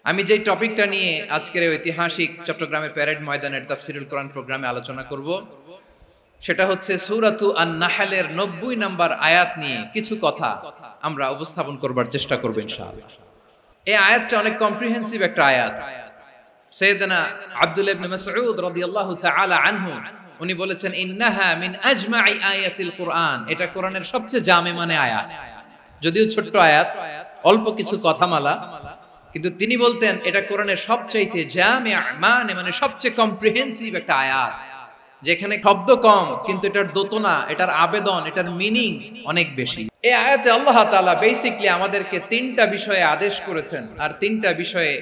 আমি যে টপিকটা নিয়ে আজকের ঐতিহাসিক চট্টগ্রামের প্যারেড ময়দানের তাফসিরুল কোরআন প্রোগ্রামে আলোচনা করব সেটা হচ্ছে সূরাতু আন-নাহলের 90 নম্বর আয়াত নিয়ে কিছু কথা আমরা উপস্থাপন করবার চেষ্টা করব ইনশাআল্লাহ। এই আয়াতটা অনেক কম্প্রিহেন্সিভ একটা আয়াত। সাইয়েদনা আব্দুল্লাহ ইবনে মাসউদ রাদিয়াল্লাহু তাআলা আনহু উনি বলেছেন ইন্নাহা মিন আজমাই আয়াতিল কোরআন, এটা কোরআনের সবচেয়ে জামে মানে আয়াত। যদিও ছোট্ট আয়াত, অল্প কিছু কথামালা, কিন্তু তিনি বলতেন এটা কোরআনের সবচাইতে জামে মানে সবচেয়ে কম্প্রিহেন্সিভ একটা আয়াত, যেখানে শব্দ কম কিন্তু এটার দোতনা, এটার আবেদন, এটার মিনিং অনেক বেশি। এই আয়াতে আল্লাহ তাআলা বেসিক্যালি আমাদেরকে তিনটা বিষয়ে আদেশ করেছেন আর তিনটা বিষয়ে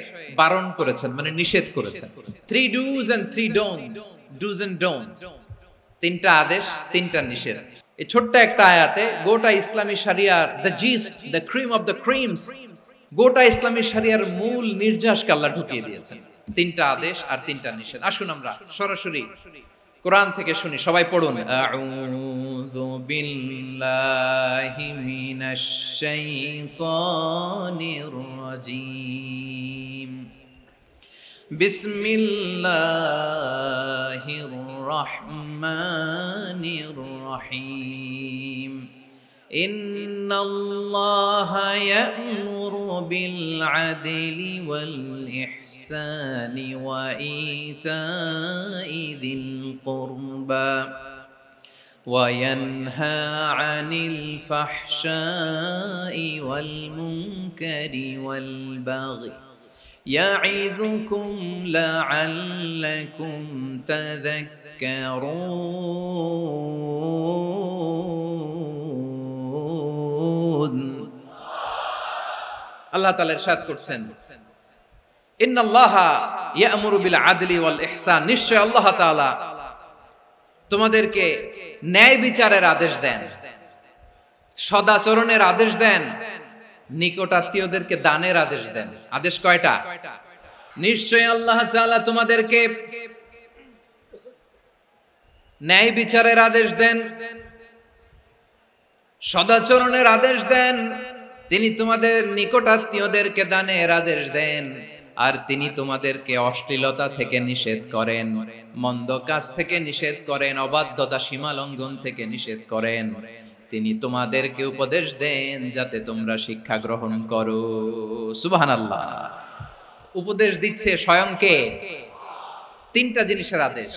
বারণ করেছেন, মানে নিষেধ করেছেন। 3 do's and 3 don'ts, do's and don'ts, তিনটা আদেশ, তিনটা নিষেধ। এই ছোট্ট একটা আয়াতে গোটা ইসলামী শরিয়ার the gist, the cream of the creams, গোটা ইসলামী শরিয়ার মূল নির্যাসকে আল্লাহ ঢুকিয়ে দিয়েছেন। তিনটা আদেশ আর তিনটা নিষেধ। আসুন আমরা সরাসরি কোরআন থেকে শুনি, সবাই পড়ুন। আউযু বিল্লাহি মিনাশ শাইতানির রাজীম। বিসমিল্লাহির রহমানির রহিম। ইন্নাল্লাহা ইয়া'মুরু বিল আদলি ওয়াল ইহসানি ওয়া ইতা'i যিল কুরবা ওয়া ইয়ানহা আনিল ফাহশাই ওয়াল মুনকারি ওয়াল বাগই ইয়া'ইযুকুম লা'আল্লাকুম তাযাক্কারুন। আল্লাহ তাআলা ইরশাদ করছেন ইন্নাল্লাহা ইয়া'মুরু বিল আদলি ওয়াল ইহসান, নিশ্চয় আল্লাহ তাআলা তোমাদেরকে ন্যায় বিচারের আদেশ দেন, সদাচরণের আদেশ দেন, নিকটাত্মীয়দেরকে দানের আদেশ দেন। আদেশ কয়টা? নিশ্চয় আল্লাহ তাআলা তোমাদেরকে ন্যায় বিচারের আদেশ দেন, সদাচরণের আদেশ দেন, তিনি তোমাদের নিকটাত্মীয়দেরকে দানের আদেশ দেন, আর তিনি তোমাদেরকে অশ্লীলতা থেকে নিষেধ করেন, মন্দ কাজ থেকে নিষেধ করেন, অবাধ্যতা সীমা লঙ্ঘন থেকে নিষেধ করেন। তিনি তোমাদেরকে উপদেশ দেন যাতে তোমরা শিক্ষা গ্রহণ করো। সুবহানাল্লাহ। উপদেশ দিচ্ছে স্বয়ং কে? তিনটা জিনিসের আদেশ।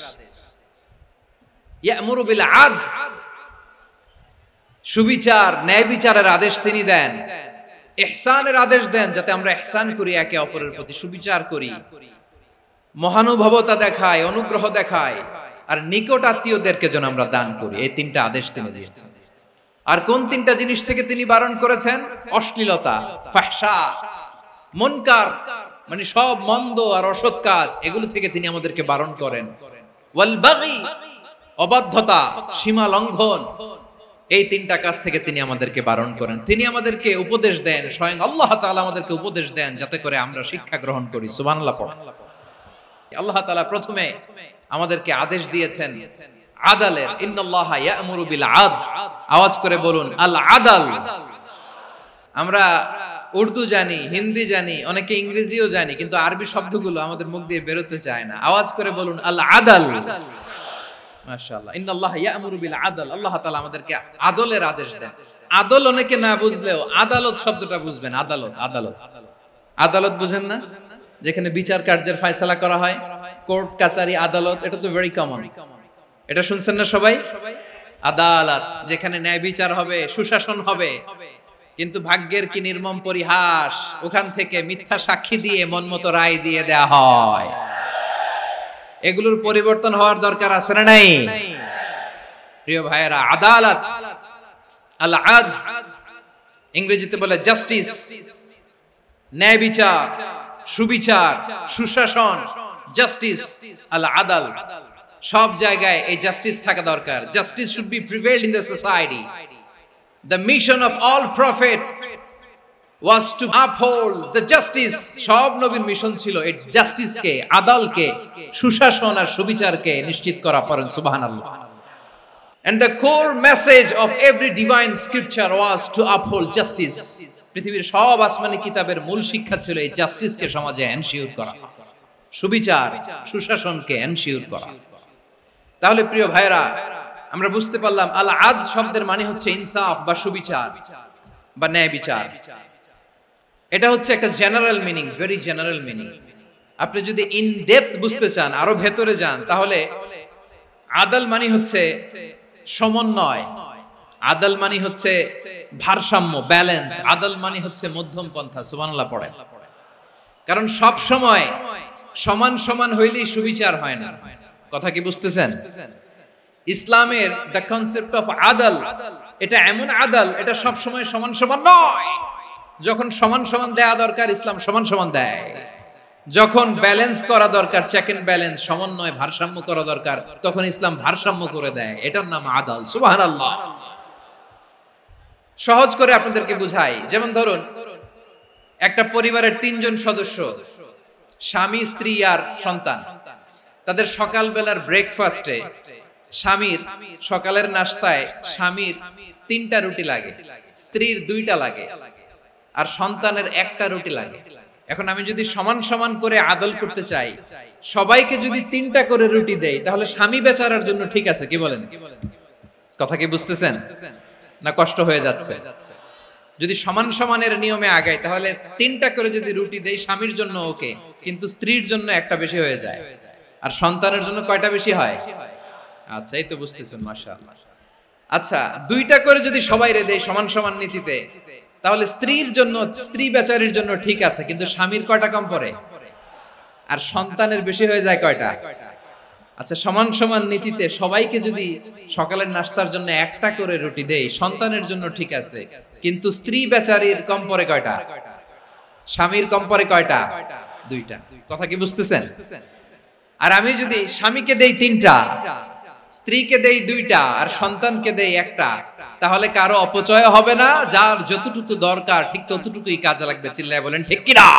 ইয়া'মুরু বিল আদল, সুবিচার, ন্যায় বিচারের আদেশ তিনি দেন। ইহসানের আদেশ দেন, যাতে আমরা ইহসান করি, একে অপরের প্রতি সুবিচার করি, মহানুভবতা দেখায়, অনুগ্রহ দেখায়, আর নিকট আত্মীয়দেরকে যেন আমরা দান করি। এই তিনটা আদেশ তিনি দিয়েছেন। আর কোন তিনটা জিনিস থেকে তিনি বারণ করেছেন? অশ্লীলতা, ফাহশা, মুনকার, মানে সব মন্দ আর অসৎ কাজ, এগুলো থেকে তিনি আমাদেরকে বারণ করেন। ওয়াল বাগি, অবাধ্যতা, সীমা লঙ্ঘন, এই তিনটা কাজ থেকে তিনি আমাদেরকে বারণ করেন। তিনি আমাদেরকে উপদেশ দেন, স্বয়ং আল্লাহ তাআলা আমাদেরকে উপদেশ দেন যাতে করে আমরা শিক্ষা গ্রহণ করি। সুবহানাল্লাহ। আল্লাহ তাআলা প্রথমে আমাদেরকে আদেশ দিয়েছেন আদালের। ইন্নাল্লাহা ইয়া'মুরু বিল আদল, আওয়াজ করে বলুন আল আদল। আমরা উর্দু জানি, হিন্দি জানি, অনেকে ইংরেজিও জানি, কিন্তু আরবি শব্দগুলো আমাদের মুখ দিয়ে বেরোতে চায় না। আওয়াজ করে বলুন আল আদল। মাশাআল্লাহ। ইন্নাল্লাহা ইয়া'মুরু বিল আদল, আল্লাহ তাআলা আমাদেরকে আদলের আদেশ দেন। আদল অনেকে না বুঝলেও আদালত শব্দটা বুঝবেন। আদালত, আদালত, আদালত বুঝেন না? যেখানে বিচার কার্যের ফয়সালা করা হয়, কোর্ট কাচারি, আদালত, এটা তো ভেরি কমন। এটা শুনছেন না সবাই? আদালত, যেখানে ন্যায় বিচার হবে, সুশাসন হবে। কিন্তু ভাগ্যের কি নির্মম পরিহাস, ওখান থেকে মিথ্যা সাক্ষী দিয়ে মনমতো রায় দিয়ে দেয়া হয়। এগুলোর পরিবর্তন হওয়ার দরকার আছে না নাই? প্রিয় ভাইয়েরা, আদালত, আল আদল, ইংরেজিতে বলে জাস্টিস, ন্যায় বিচার, সুবিচার, সুশাসন, জাস্টিস, আল আদল, সব জায়গায় এই জাস্টিস থাকা দরকার। Justice should be prevailed in the society. The mission of all prophet was to uphold the justice. সব নবীর মিশন ছিল এই জাস্টিসকে, আদালকে, সুশাসন আর সুবিচারকে নিশ্চিত করা। পড়েন সুবহানাল্লাহ। And the core message of every divine scripture was to uphold justice. পৃথিবীর সব আসমানি কিতাবের মূল শিক্ষা ছিল এই জাস্টিসকে সমাজে এনশিওর করা, সুবিচার সুশাসনকে এনশিওর করা। তাহলে প্রিয় ভাইরা, আমরা বুঝতে পারলাম আল আদ শব্দের মানে হচ্ছে ইনসাফ বা সুবিচার বা ন্যায় বিচার। এটা হচ্ছে একটা general meaning, very general meaning. আপনি যদি ইন ডেপথ বুঝতে চান, আরো ভেতরে যান, তাহলে আদল মানে হচ্ছে সমন্বয়, আদল মানে হচ্ছে ভারসাম্য, ব্যালেন্স। আদল মানে হচ্ছে মধ্যম পন্থা। সুবহানাল্লাহ পড়েন। কারণ সব সময় সমান সমান হইলেই সুবিচার হয় না। কথা কি বুঝতেছেন? ইসলামের দ্য কনসেপ্ট অফ আদল, এটা এমন আদল, এটা সব সময় সমান সমান নয়। যখন সমান সমান দেয়া দরকার, ইসলাম সমান সমান দেয়। যখন ব্যালেন্স করা দরকার, চেক এন্ড ব্যালেন্স, সমন্বয়, ভারসাম্য করা দরকার, তখন ইসলাম ভারসাম্য করে দেয়। এটার নাম আদল। সুবহানাল্লাহ। সহজ করে আপনাদেরকে বুঝাই, যেমন ধরুন একটা পরিবারের 3 জন সদস্য, স্বামী, স্ত্রী আর সন্তান। তাদের সকালবেলার ব্রেকফাস্টে স্বামীর সকালের নাস্তায় স্বামীর 3টা রুটি লাগে, স্ত্রীর 2টা লাগে, আর সন্তানের 1টা রুটি লাগে। এখন আমি যদি সমান সমান করে আদল করতে চাই, সবাইকে যদি 3টা করে রুটি দেই, তাহলে স্বামী বেচারার জন্য ঠিক আছে? কি বলেন? কথা কি বুঝতেছেন না কষ্ট হয়ে যাচ্ছে? যদি সমান সমানের নিয়মে আগাই, তাহলে 3টা করে যদি রুটি দেই, স্বামীর জন্য ওকে, কিন্তু স্ত্রীর জন্য 1টা বেশি হয়ে যায়। আর সন্তানের জন্য কয়টা বেশি হয়? আচ্ছা, এই তো বুঝতেছেন, মাশাআল্লাহ। আচ্ছা, 2টা করে যদি সবাই রে দেই সমান সমান নীতিতে, তাহলে স্ত্রীর জন্য, স্ত্রী বেচারির জন্য ঠিক আছে, কিন্তু স্বামীর কয়টা কম পড়ে? আর সন্তানের বেশি হয়ে যায় কয়টা? আচ্ছা, সমান সমান নীতিতে সবাইকে যদি সকালের নাস্তার জন্য 1টা করে রুটি দেই, সন্তানের জন্য ঠিক আছে, কিন্তু স্ত্রী বেচারির কম পড়ে কয়টা? স্বামীর কম পড়ে কয়টা? 2টা। কথা কি বুঝতেছেন? আর আমি যদি স্বামীকে দেই 3টা, স্ত্রীকে দেই 2টা, আর সন্তানকে দেই 1টা, তাহলে কারো অপচয় হবে না। যার যতটুকু দরকার ঠিক ততটুকুই কাজে লাগবে। চিল্লায় বলেন ঠিক কি না?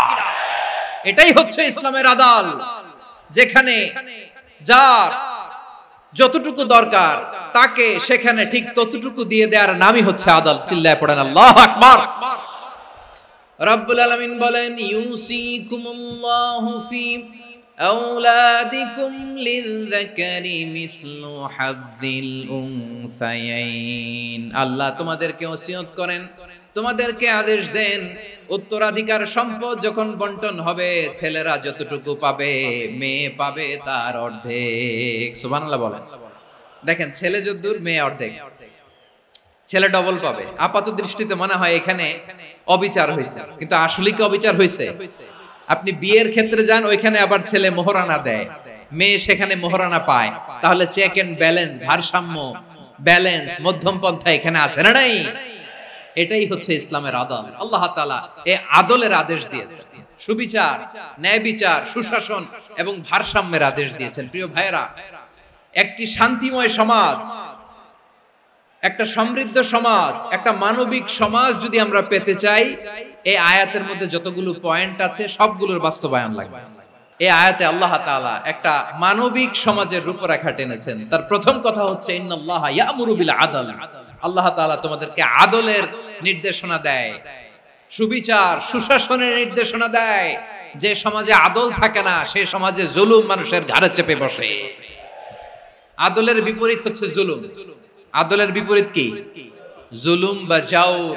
এটাই হচ্ছে ইসলামের আদল, যেখানে যার যতটুকু দরকার তাকে সেখানে ঠিক ততটুকু দিয়ে দেওয়ার নামই হচ্ছে আদল। চিল্লায় পড়েন আল্লাহু আকবার। রব্বুল আলামিন বলেন, ইউসিকুমুল্লাহু ফি আওলাদিকুম লিযযাকারি মিসলু হাযযিল উনসায়াইন। আল্লাহ তোমাদেরকে ওসিয়ত করেন, তোমাদেরকে আদেশ দেন, উত্তরাধিকার সম্পদ যখন বন্টন হবে, ছেলেরা যতটুকু পাবে, মেয়ে পাবে তার অর্ধেক। সুবহানাল্লাহ বলেন। দেখেন, ছেলে যতদূর, মেয়ে অর্ধেক, ছেলে ডবল পাবে। আপাত দৃষ্টিতে মনে হয় এখানে অবিচার হয়েছে, কিন্তু আসলে কি অবিচার হয়েছে? আপনি বিয়ের ক্ষেত্রে যান, ওইখানে আবার ছেলে মোহরানা দেয়, মেয়ে সেখানে মোহরানা পায়। তাহলে চেক এন্ড ব্যালেন্স, ভারসাম্য, ব্যালেন্স, মধ্যম পন্থা এখানে আছে না নাই? এটাই হচ্ছে ইসলামের আদল। আল্লাহ তাআলা এই আদলের আদেশ দিয়েছেন, সুবিচার, ন্যায় বিচার, সুশাসন এবং ভারসাম্যের আদেশ দিয়েছেন। প্রিয় ভাইরা, একটি শান্তিময় সমাজ, একটা সমৃদ্ধ সমাজ, একটা মানবিক সমাজ যদি আমরা পেতে চাই, এই আয়াতের মধ্যে যতগুলো পয়েন্ট আছে সবগুলোর বাস্তবায়ন লাগবে। এই আয়াতে আল্লাহ তাআলা একটা মানবিক সমাজের রূপরেখা টেনেছেন। তার প্রথম কথা হচ্ছে, ইন্নাল্লাহা ইয়ামুরু বিল আদল। আল্লাহ তাআলা তোমাদেরকে আদলের নির্দেশনা দেয়, সুবিচার, সুশাসনের নির্দেশনা দেয়। যে সমাজে আদল থাকে না, সেই সমাজে জুলুম মানুষের ঘাড়ে চেপে বসে। আদলের বিপরীত হচ্ছে জুলুম। আদলের বিপরীত কি? জুলুম বা জাওর,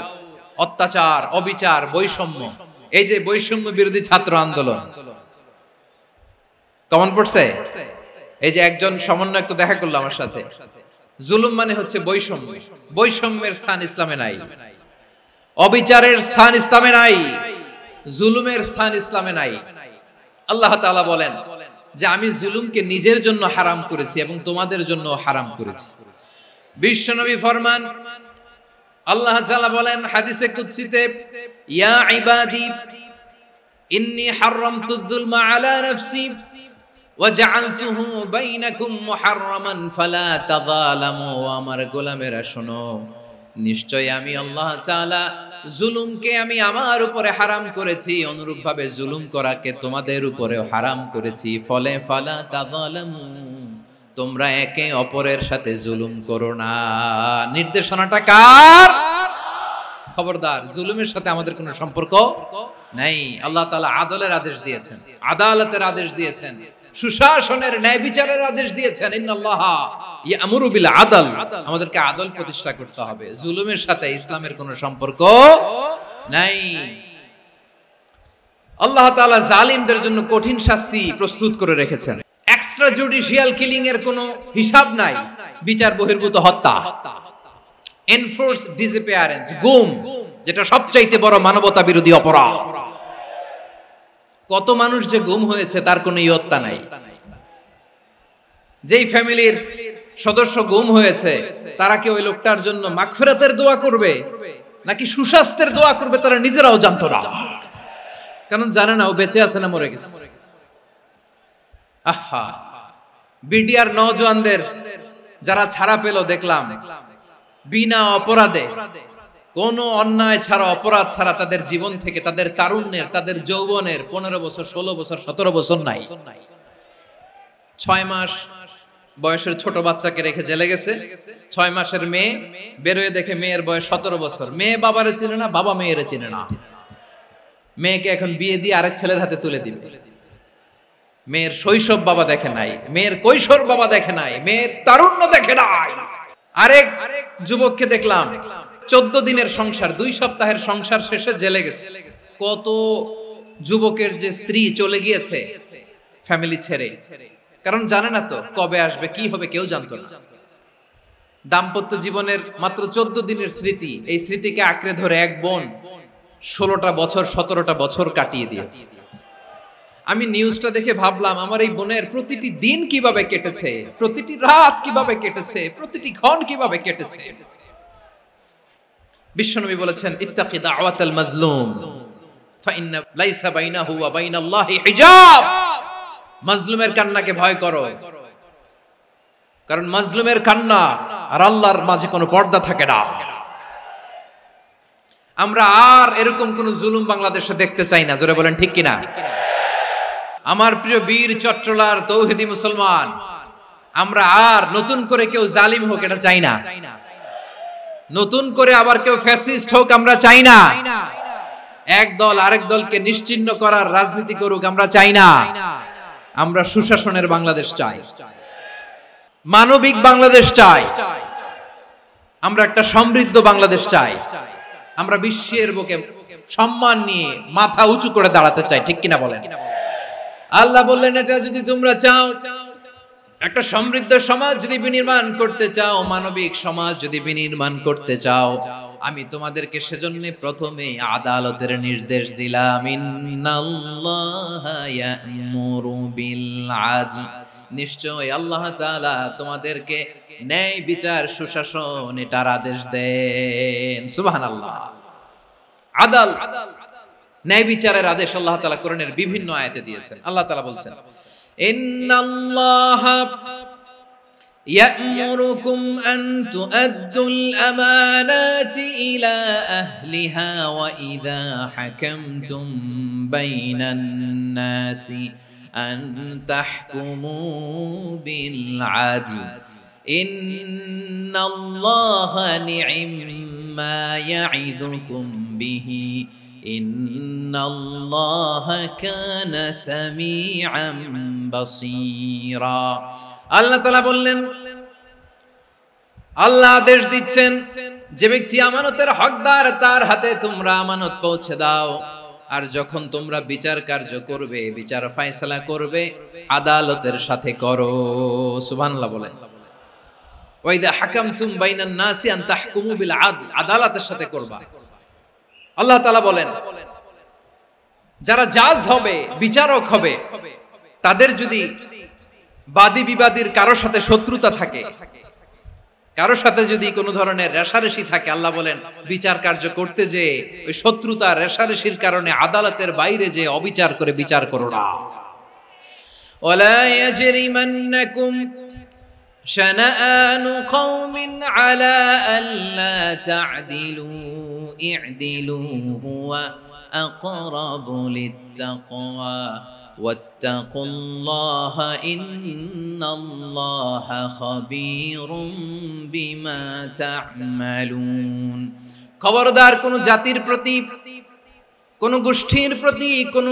অত্যাচার, অবিচার, বৈষম্য। এই যে বৈষম্য বিরোধী ছাত্র আন্দোলন কমন পড়ছে? এই যে একজন সমন্বয়ক তো দেখা করলো আমার সাথে। জুলুম মানে হচ্ছে বৈষম্য। বৈষম্যের স্থান ইসলামে নাই, অবিচারের স্থান ইসলামে নাই, জুলুমের স্থান ইসলামে নাই। আল্লাহ তাআলা বলেন যে আমি জুলুমকে নিজের জন্য হারাম করেছি এবং তোমাদের জন্য হারাম করেছি। বিশ্বনবী ফরমান, আল্লাহ তাআলা বলেন হাদিসে কুদসিতে, ইয়া ইবাদি ইন্নী হারামতু যুলমা আলা নাফসি ওয়া জাআলতুহু বাইনাকুম মুহাররামান ফালা তাযালামু। আমার গোলামেরা শোনো, নিশ্চয় আমি আল্লাহ তাআলা জুলুমকে আমি আমার উপরে হারাম করেছি, অনুরূপভাবে জুলুম করাকে তোমাদের উপরেও হারাম করেছি। ফলে ফালা তাযালামু, তোমরা একে অপরের সাথে জুলুম করো না। নির্দেশনাটা কার? খবরদার, জুলুমের সাথে আমাদের কোনো সম্পর্ক নাই। আল্লাহ তাআলা আদলের আদেশ দিয়েছেন, আদালতের আদেশ দিয়েছেন, সুশাসনের, ন্যায় বিচারের আদেশ দিয়েছেন। ইন্নাল্লাহা ইয়ামুরু বিল আদল, আমাদেরকে আদল প্রতিষ্ঠা করতে হবে। জুলুমের সাথে ইসলামের কোনো সম্পর্ক নাই। আল্লাহ তাআলা জালিমদের জন্য কঠিন শাস্তি প্রস্তুত করে রেখেছেন। এক্সট্রা জুডিশিয়াল কিলিং এর কোনো হিসাব নাই। বিচার বহির্ভূত হত্যা, এনফোর্স ডিসঅ্যাপিয়ারেন্স, গুম, যেটা সবচাইতে বড় মানবতা বিরোধী অপরাধ। কত মানুষ যে গুম হয়েছে তার কোনো ইয়ত্তা নাই। যেই ফ্যামিলির সদস্য গুম হয়েছে তারা কি ওই লোকটার জন্য মাগফিরাতের দোয়া করবে নাকি সুস্বাস্থ্যের দোয়া করবে তারা নিজেরাও জানতো না, কারণ জানে না ও বেঁচে আছে না মরে গেছে। আহা, বিডিআর নওজওয়ানদের যারা ছাড়া পেল দেখলাম, বিনা অপরাধে, কোন অন্যায় ছাড়া, অপরাধ ছাড়া তাদের জীবন থেকে, তাদের তারুণ্যের, তাদের যৌবনের 15 বছর, 16 বছর, 17 বছর নাই, 6 মাস বয়সের ছোট বাচ্চাকে রেখে জেলে গেছে। 6 মাসের মেয়ে বেরোয় দেখে মেয়ের বয়স 17 বছর। মেয়ে বাবারে চিনে না, বাবা মেয়েরে চিনে না। মেয়েকে এখন বিয়ে দিয়ে আরেক ছেলের হাতে তুলে দিবে। মেয়ের শৈশব বাবা দেখে নাই, মেয়ের কৈশোর বাবা দেখে নাই, মেয়ের তারুণ্য দেখে নাই। আরেক যুবককে দেখলাম 14 দিনের সংসার, 2 সপ্তাহের সংসার শেষে জেলে গেছে। কত যুবকের যে স্ত্রী চলে গিয়েছে ফ্যামিলি ছেড়ে, কারণ জানে না তো কবে আসবে, কি হবে, কেউ জানতো না। দাম্পত্য জীবনের মাত্র 14 দিনের স্মৃতি, এই স্মৃতিকে আঁকড়ে ধরে এক বোন 16টা বছর, 17টা বছর কাটিয়ে দিয়েছে। আমি নিউজটা দেখে ভাবলাম, আমার এই বোনের প্রতিটি দিন কিভাবে কেটেছে, প্রতিটি রাত কিভাবে কেটেছে, প্রতিটি ক্ষণ কিভাবে কেটেছে। বিশ্বনবী বলেছেন, ইত্তাকি দাওয়াতাল মাজলুম ফাইন্না লাইসা বাইনাহু ওয়া বাইনাল্লাহি হিজাব। মাজলুমের কান্নাকে ভয় করো, কারণ মাজলুমের কান্না আর আল্লাহর মাঝে কোনো পর্দা থাকে না। আমরা আর এরকম কোন জুলুম বাংলাদেশে দেখতে চাই না। জোরে বলেন ঠিক কিনা? আমার প্রিয় বীর চট্টলার তৌহিদি মুসলমান, আমরা আর নতুন করে কেউ জালিম হোক এটা চাই না। নতুন করে আবার কেউ ফ্যাসিস্ট হোক আমরা চাই না। এক দল আরেক দলকে নিশ্চিহ্ন করার রাজনীতি করুক আমরা চাই না। আমরা সুশাসনের বাংলাদেশ চাই, মানবিক বাংলাদেশ চাই, আমরা একটা সমৃদ্ধ বাংলাদেশ চাই। আমরা বিশ্বের বুকে সম্মান নিয়ে মাথা উঁচু করে দাঁড়াতে চাই, ঠিক কিনা বলেন? আল্লাহ বললেন, এটা যদি তোমরা চাও, একটা সমৃদ্ধ সমাজ যদি বিনির্মাণ করতে চাও, মানবিক সমাজ যদি বিনির্মাণ করতে চাও, আমি তোমাদেরকে সেজন্য প্রথমে আদালতের নির্দেশ দিলাম। ইন্নাল্লাহা ইয়া'মুরু বিল আদল, নিশ্চয় আল্লাহ তাআলা তোমাদেরকে ন্যায় বিচার, সুশাসন এটার আদেশ দেন। সুবহানাল্লাহ। আদাল, ন্যায় বিচারের আদেশ আল্লাহ তাআলা কোরআনের বিভিন্ন আয়াতে দিয়েছেন। আল্লাহ তাআলা বলছেন, ইন্নাল্লাহা ইয়া'মুরুকুম আন তুআদ্দুল আমানাতি ইলা আহলিহা ওয়া ইযা হাকামতুম বাইনান নাসি আন তাহকুমু বিল আদল ইন্নাল্লাহা নি'ম্মা ইয়া'iযুকুম বিহি ইন্নাল্লাহা কানা সামিআন বাসীরা। আল্লাহ তাআলা বললেন, আল্লাহ আদেশ দিচ্ছেন, যে ব্যক্তি আমানতের হকদার তার হাতে তোমরা আমানত পৌঁছে দাও। আর যখন তোমরা বিচার কার্য করবে, বিচার ফয়সালা করবে, আদালতের সাথে করো। সুবহানাল্লাহ বলেন। ওয়া ইযা হাকামতুম বাইনান নাসি আন তাহকুমু বিল আদল, আদালতের সাথে করবা। আল্লাহ তাআলা বলেন, যারা জাজ হবে, বিচারক হবে, তাদের যদি বাদী বিবাদীর কারোর সাথে শত্রুতা থাকে, কারোর সাথে যদি কোনো ধরনের রেষারেষি থাকে, আল্লাহ বলেন বিচার কার্য করতে যে ওই শত্রুতা রেষারেষির কারণে আদালতের বাইরে যে অবিচার করে বিচার করো না। ওয়ালা ইয়াজরিমান্নাকুম শানাআনু কওমিন আলা আল্লা তা'দিলু ই'দিলু হুয়া আকরাবু লিত্তাকওয়া ওয়াত্তাকুল্লাহা ইন্নাল্লাহা খাবীরুম বিমা তা'মালুন। খবরদার কোন জাতির প্রতি, কোন গোষ্ঠীর প্রতি, কোন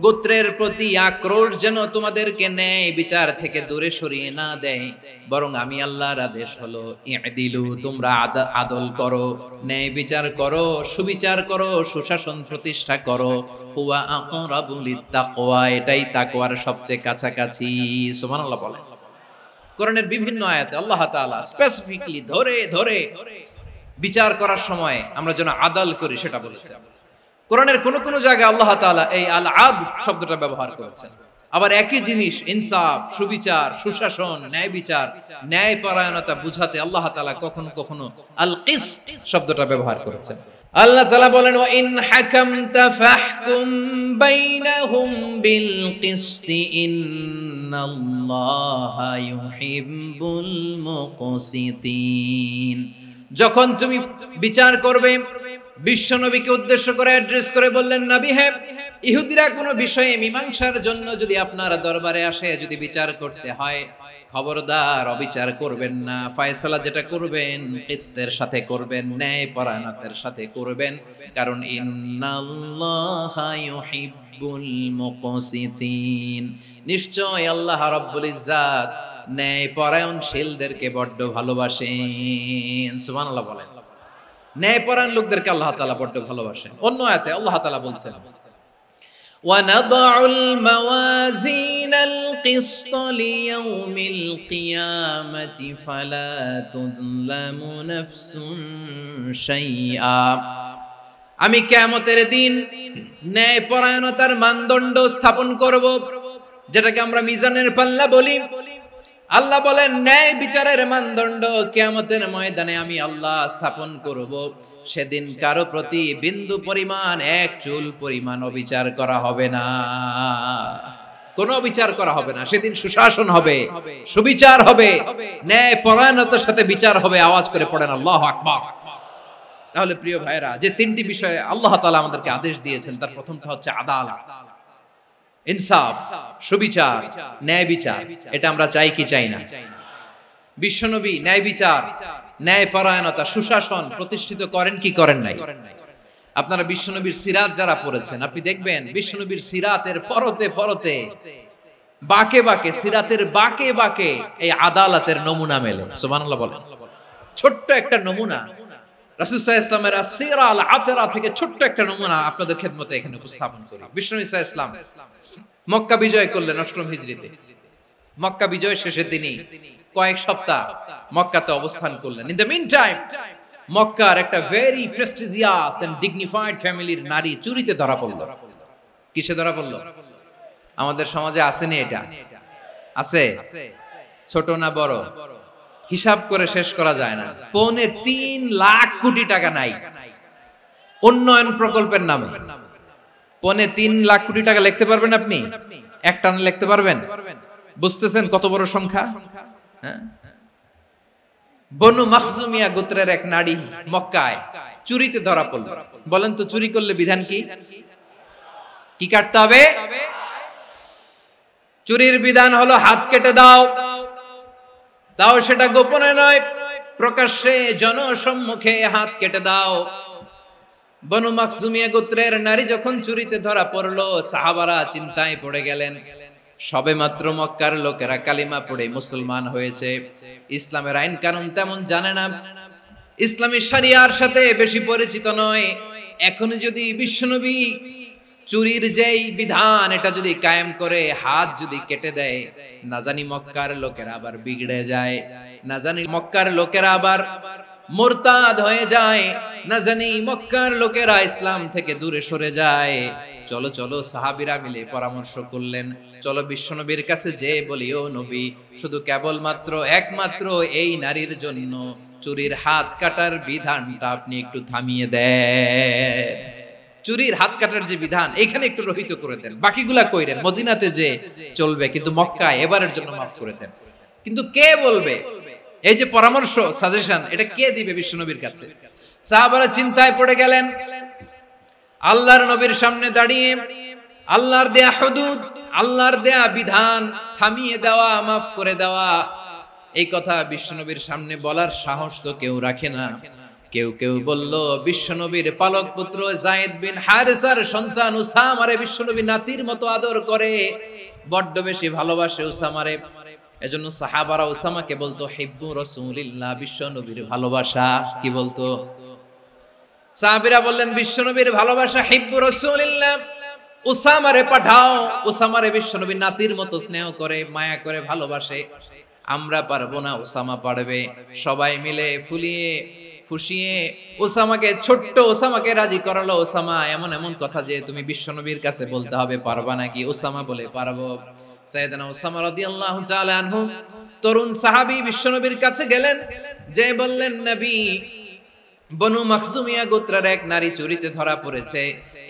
গোত্রের প্রতি আক্রোশ যেন তোমাদেরকে ন্যায় বিচার থেকে দূরে সরিয়ে না দেয়, বরং আমি আল্লাহর আদেশ হলো ইদিলু, তোমরা আদল করো, ন্যায় বিচার করো, সুবিচার করো, সুশাসন প্রতিষ্ঠা করো। হুয়া আকরাবু লিত্তাকওয়া, এটাই তাকওয়ার সবচেয়ে কাছাকাছি। সুবহানাল্লাহ বলেন। কোরআনের বিভিন্ন আয়াতে আল্লাহ তাআলা স্পেসিফিকলি ধরে ধরে বিচার করার সময় আমরা যেন আদল করি সেটা বলেছেন। কোরআনের কোন কোন জায়গায় আল্লাহ তাআলা এই আল আদল শব্দটা ব্যবহার করেছেন। আবার একই জিনিস ইনসাফ, সুবিচার, সুশাসন, ন্যায় বিচার, ন্যায় পরায়ণতা বুঝাতে আল্লাহ তাআলা কখনো কখনো আল কিসত শব্দটা ব্যবহার করেছেন। আল্লাহ তাআলা বলেন ওয়া ইন হাকামতা ফাহকুম বাইনাহুম বিল কিসতি ইন্নাল্লাহা ইউহিব্বুল মুকসিতিন। যখন তুমি বিচার করবে, বিশ্বনবীকে উদ্দেশ্য করে অ্যাড্রেস করে বললেন, নবী হ্যাঁ, ইহুদিরা কোনো বিষয়ে মীমাংসার জন্য যদি আপনার দরবারে আসে, যদি বিচার করতে হয়, খবরদার অবিচার করবেন না। ফয়সালা যেটা করবেন কিসতের সাথে করবেন, ন্যায় পরায়ণতার সাথে করবেন, কারণ ইন্নাল্লাহা ইউহিব্বুল মুকসিতিন, নিশ্চয় আল্লাহ রাব্বুল ইজ্জাত ন্যায় পরায়ণশীলদেরকে বড্ড ভালোবাসেন। সুবহানাল্লাহ বলেন। ন্যায় পরায়ণ লোকদেরকে আল্লাহ তাআলা বড্ড ভালোবাসেন। অন্য আয়াতে আল্লাহ তাআলা বলছেন وَنَضَعُ الْمَوَازِينَ الْقِسْطَ لِيَوْمِ الْقِيَامَةِ فَلَا تُظْلَمُ نَفْسٌ شَيْئًا। আমি কিয়ামতের দিন ন্যায় পরায়ণতার মানদণ্ড স্থাপন করব, যেটাকে আমরা মিজানের পাল্লা বলি। আল্লাহ বলেন ন্যায় বিচারের মানদণ্ড কিয়ামতের ময়দানে আমি আল্লাহ স্থাপন করব। সেদিন কারো প্রতি বিন্দু পরিমাণ, এক চুল পরিমাণ অবিচার করা হবে না, কোনো বিচার করা হবে না। সেদিন সুশাসন হবে, সুবিচার হবে, ন্যায় পরায়ণতার সাথে বিচার হবে। আওয়াজ করে পড়েন আল্লাহু আকবার। তাহলে প্রিয় ভাইরা, যে তিনটি বিষয়ে আল্লাহ তাআলা আমাদেরকে আদেশ দিয়েছেন, তার প্রথমটা হচ্ছে আদালত, ইনসাফ, সুবিচার, ন্যায় বিচার। এটা আমরা চাই কি চাই না? বিশ্বনবী ন্যায় বিচার, ন্যায় পরায়ণতা, সুশাসন প্রতিষ্ঠিত করেন কি করেন নাই? আপনারা বিশ্বনবীর সিরাত যারা পড়েছেন, আপনি দেখবেন বিশ্বনবীর সিরাতের পরতে পরতে, বাকে বাকে, সিরাতের বাকে বাকে এই আদালতের নমুনা মেলে। সুবহানাল্লাহ বলেন। ছোট্ট একটা নমুনা রাসূল সাল্লাল্লাহু আলাইহি ওয়াসাল্লামের আসিরা আল আতরা থেকে ছোট্ট একটা নমুনা আপনাদের খেদমতে এখানে উপস্থাপন করি। বিশ্বনবী সাল্লাল্লাহু আলাইহি ওয়াসাল্লাম মক্কা বিজয় করলেন ৮ম হিজরিতে। মক্কা বিজয় শেষের দিনই কয়েক সপ্তাহ মক্কাতে অবস্থান করলেন। ইন দ্য মিন টাইম মক্কার একটা ভেরি প্রেস্টিজিয়াস এন্ড ডিগনিফাইড ফ্যামিলির নারী চুরিতে ধরা পড়ল। কিসে ধরা পড়ল? আমাদের সমাজে আসেনি এটা? আছে? ছোট না বড়? হিসাব করে শেষ করা যায় না। ৩.৫ লাখ কোটি টাকা নাই উন্নয়ন প্রকল্পের নামে। ৩.৫ লাখ কোটি টাকা লিখতে পারবেন আপনি? একটানে লিখতে পারবেন? বুঝতেছেন কত বড় সংখ্যা? হ্যাঁ, বনু মাখজুমিয়া গোত্রের এক নারী মক্কায় চুরিতে ধরা পড়ল। বলেন তো চুরি করলে বিধান কি? কি কাটতে হবে? চুরির বিধান হলো হাত কেটে দাও। তাও সেটা গোপনে নয়, প্রকাশ্যে জনসম্মুখে হাত কেটে দাও। বনু মাখজুমিয়া গোত্রের নারী যখন চুরিতে ধরা পড়লো, সাহাবারা চিন্তায় পড়ে গেলেন। সবেমাত্র মক্কার লোকেরা কালিমা পড়ে মুসলমান হয়েছে, ইসলামের আইন কানুন তেমন জানে না, ইসলামী শরিয়ার সাথে বেশি পরিচিত নয়। এখন যদি বিশ্বনবী চুরির যেই বিধান এটা যদি কায়েম করে হাত যদি কেটে দেয়, না জানি মক্কার লোকেরা আবার বিগড়ে যায়, না জানি মক্কার লোকেরা আবার মুরতাদ হয়ে যায়, না জানি মক্কার লোকেরা ইসলাম থেকে দূরে সরে যায়। চলো চলো, সাহাবীরা মিলে পরামর্শ করলেন, চলো বিশ্বনবীর কাছে যে বলি, ও নবী, শুধু কেবলমাত্র একমাত্র এই নারীর জন্য চুরির হাত কাটার বিধানটা আপনি একটু থামিয়ে দেন। চুরির হাত কাটার যে বিধান এখানে একটু রহিত করে দেন, বাকিগুলা কইরেন মদিনাতে যে চলবে, কিন্তু মক্কায় এবারের জন্য মাফ করে দেন। কিন্তু কে বলবে? এই যে পরামর্শ, সাজেশন, এটা কে দিবে বিশ্বনবীর কাছে? সাহাবারা চিন্তায় পড়ে গেলেন। আল্লাহর নবীর সামনে দাঁড়িয়ে আল্লাহর দেয়া হুদুদ, আল্লাহর দেয়া বিধান থামিয়ে দেওয়া, মাফ করে দেওয়া, এই কথা বিশ্বনবীর সামনে বলার সাহস তো কেউ রাখে না। কেউ কেউ বলল বিশ্বনবীর পালক পুত্র যায়েদ বিন হারেসার সন্তান উসামারে বিশ্বনবী নাতির মতো আদর করে, বড্ড বেশি ভালোবাসে উসামারে। এজন্য সাহাবারা উসামাকে বলতো হিব্বু রাসূলিল্লাহ, বিশ্বনবীর ভালোবাসা। কি বলতো? সাহাবীরা বললেন বিশ্বনবীর ভালোবাসা হিব্বু রাসূলিল্লাহ, উসামারে পাঠাও। উসামারে বিশ্বনবীর নাতির মতো স্নেহ করে, মায়া করে, ভালোবাসে। আমরা পারবো না, উসামা পারবে। সবাই মিলে ফুলিয়ে ফুসিয়ে ওসামাকে, ছোট্ট ওসামাকে রাজি করালো। ওসামা এমন এমন কথা যে তুমি বিশ্বনবীর কাছে বলতে হবে, পারবা নাকি? ওসামা বলে পারবো। সাইয়েদনা ওসামা রাদিয়াল্লাহু তাআলা আনহু তরুণ সাহাবী বিশ্বনবীর কাছে গেলেন, যে বললেন নবী, বনু মাখজুমিয়া গোত্রের এক নারী চুরিতে ধরা পড়েছে,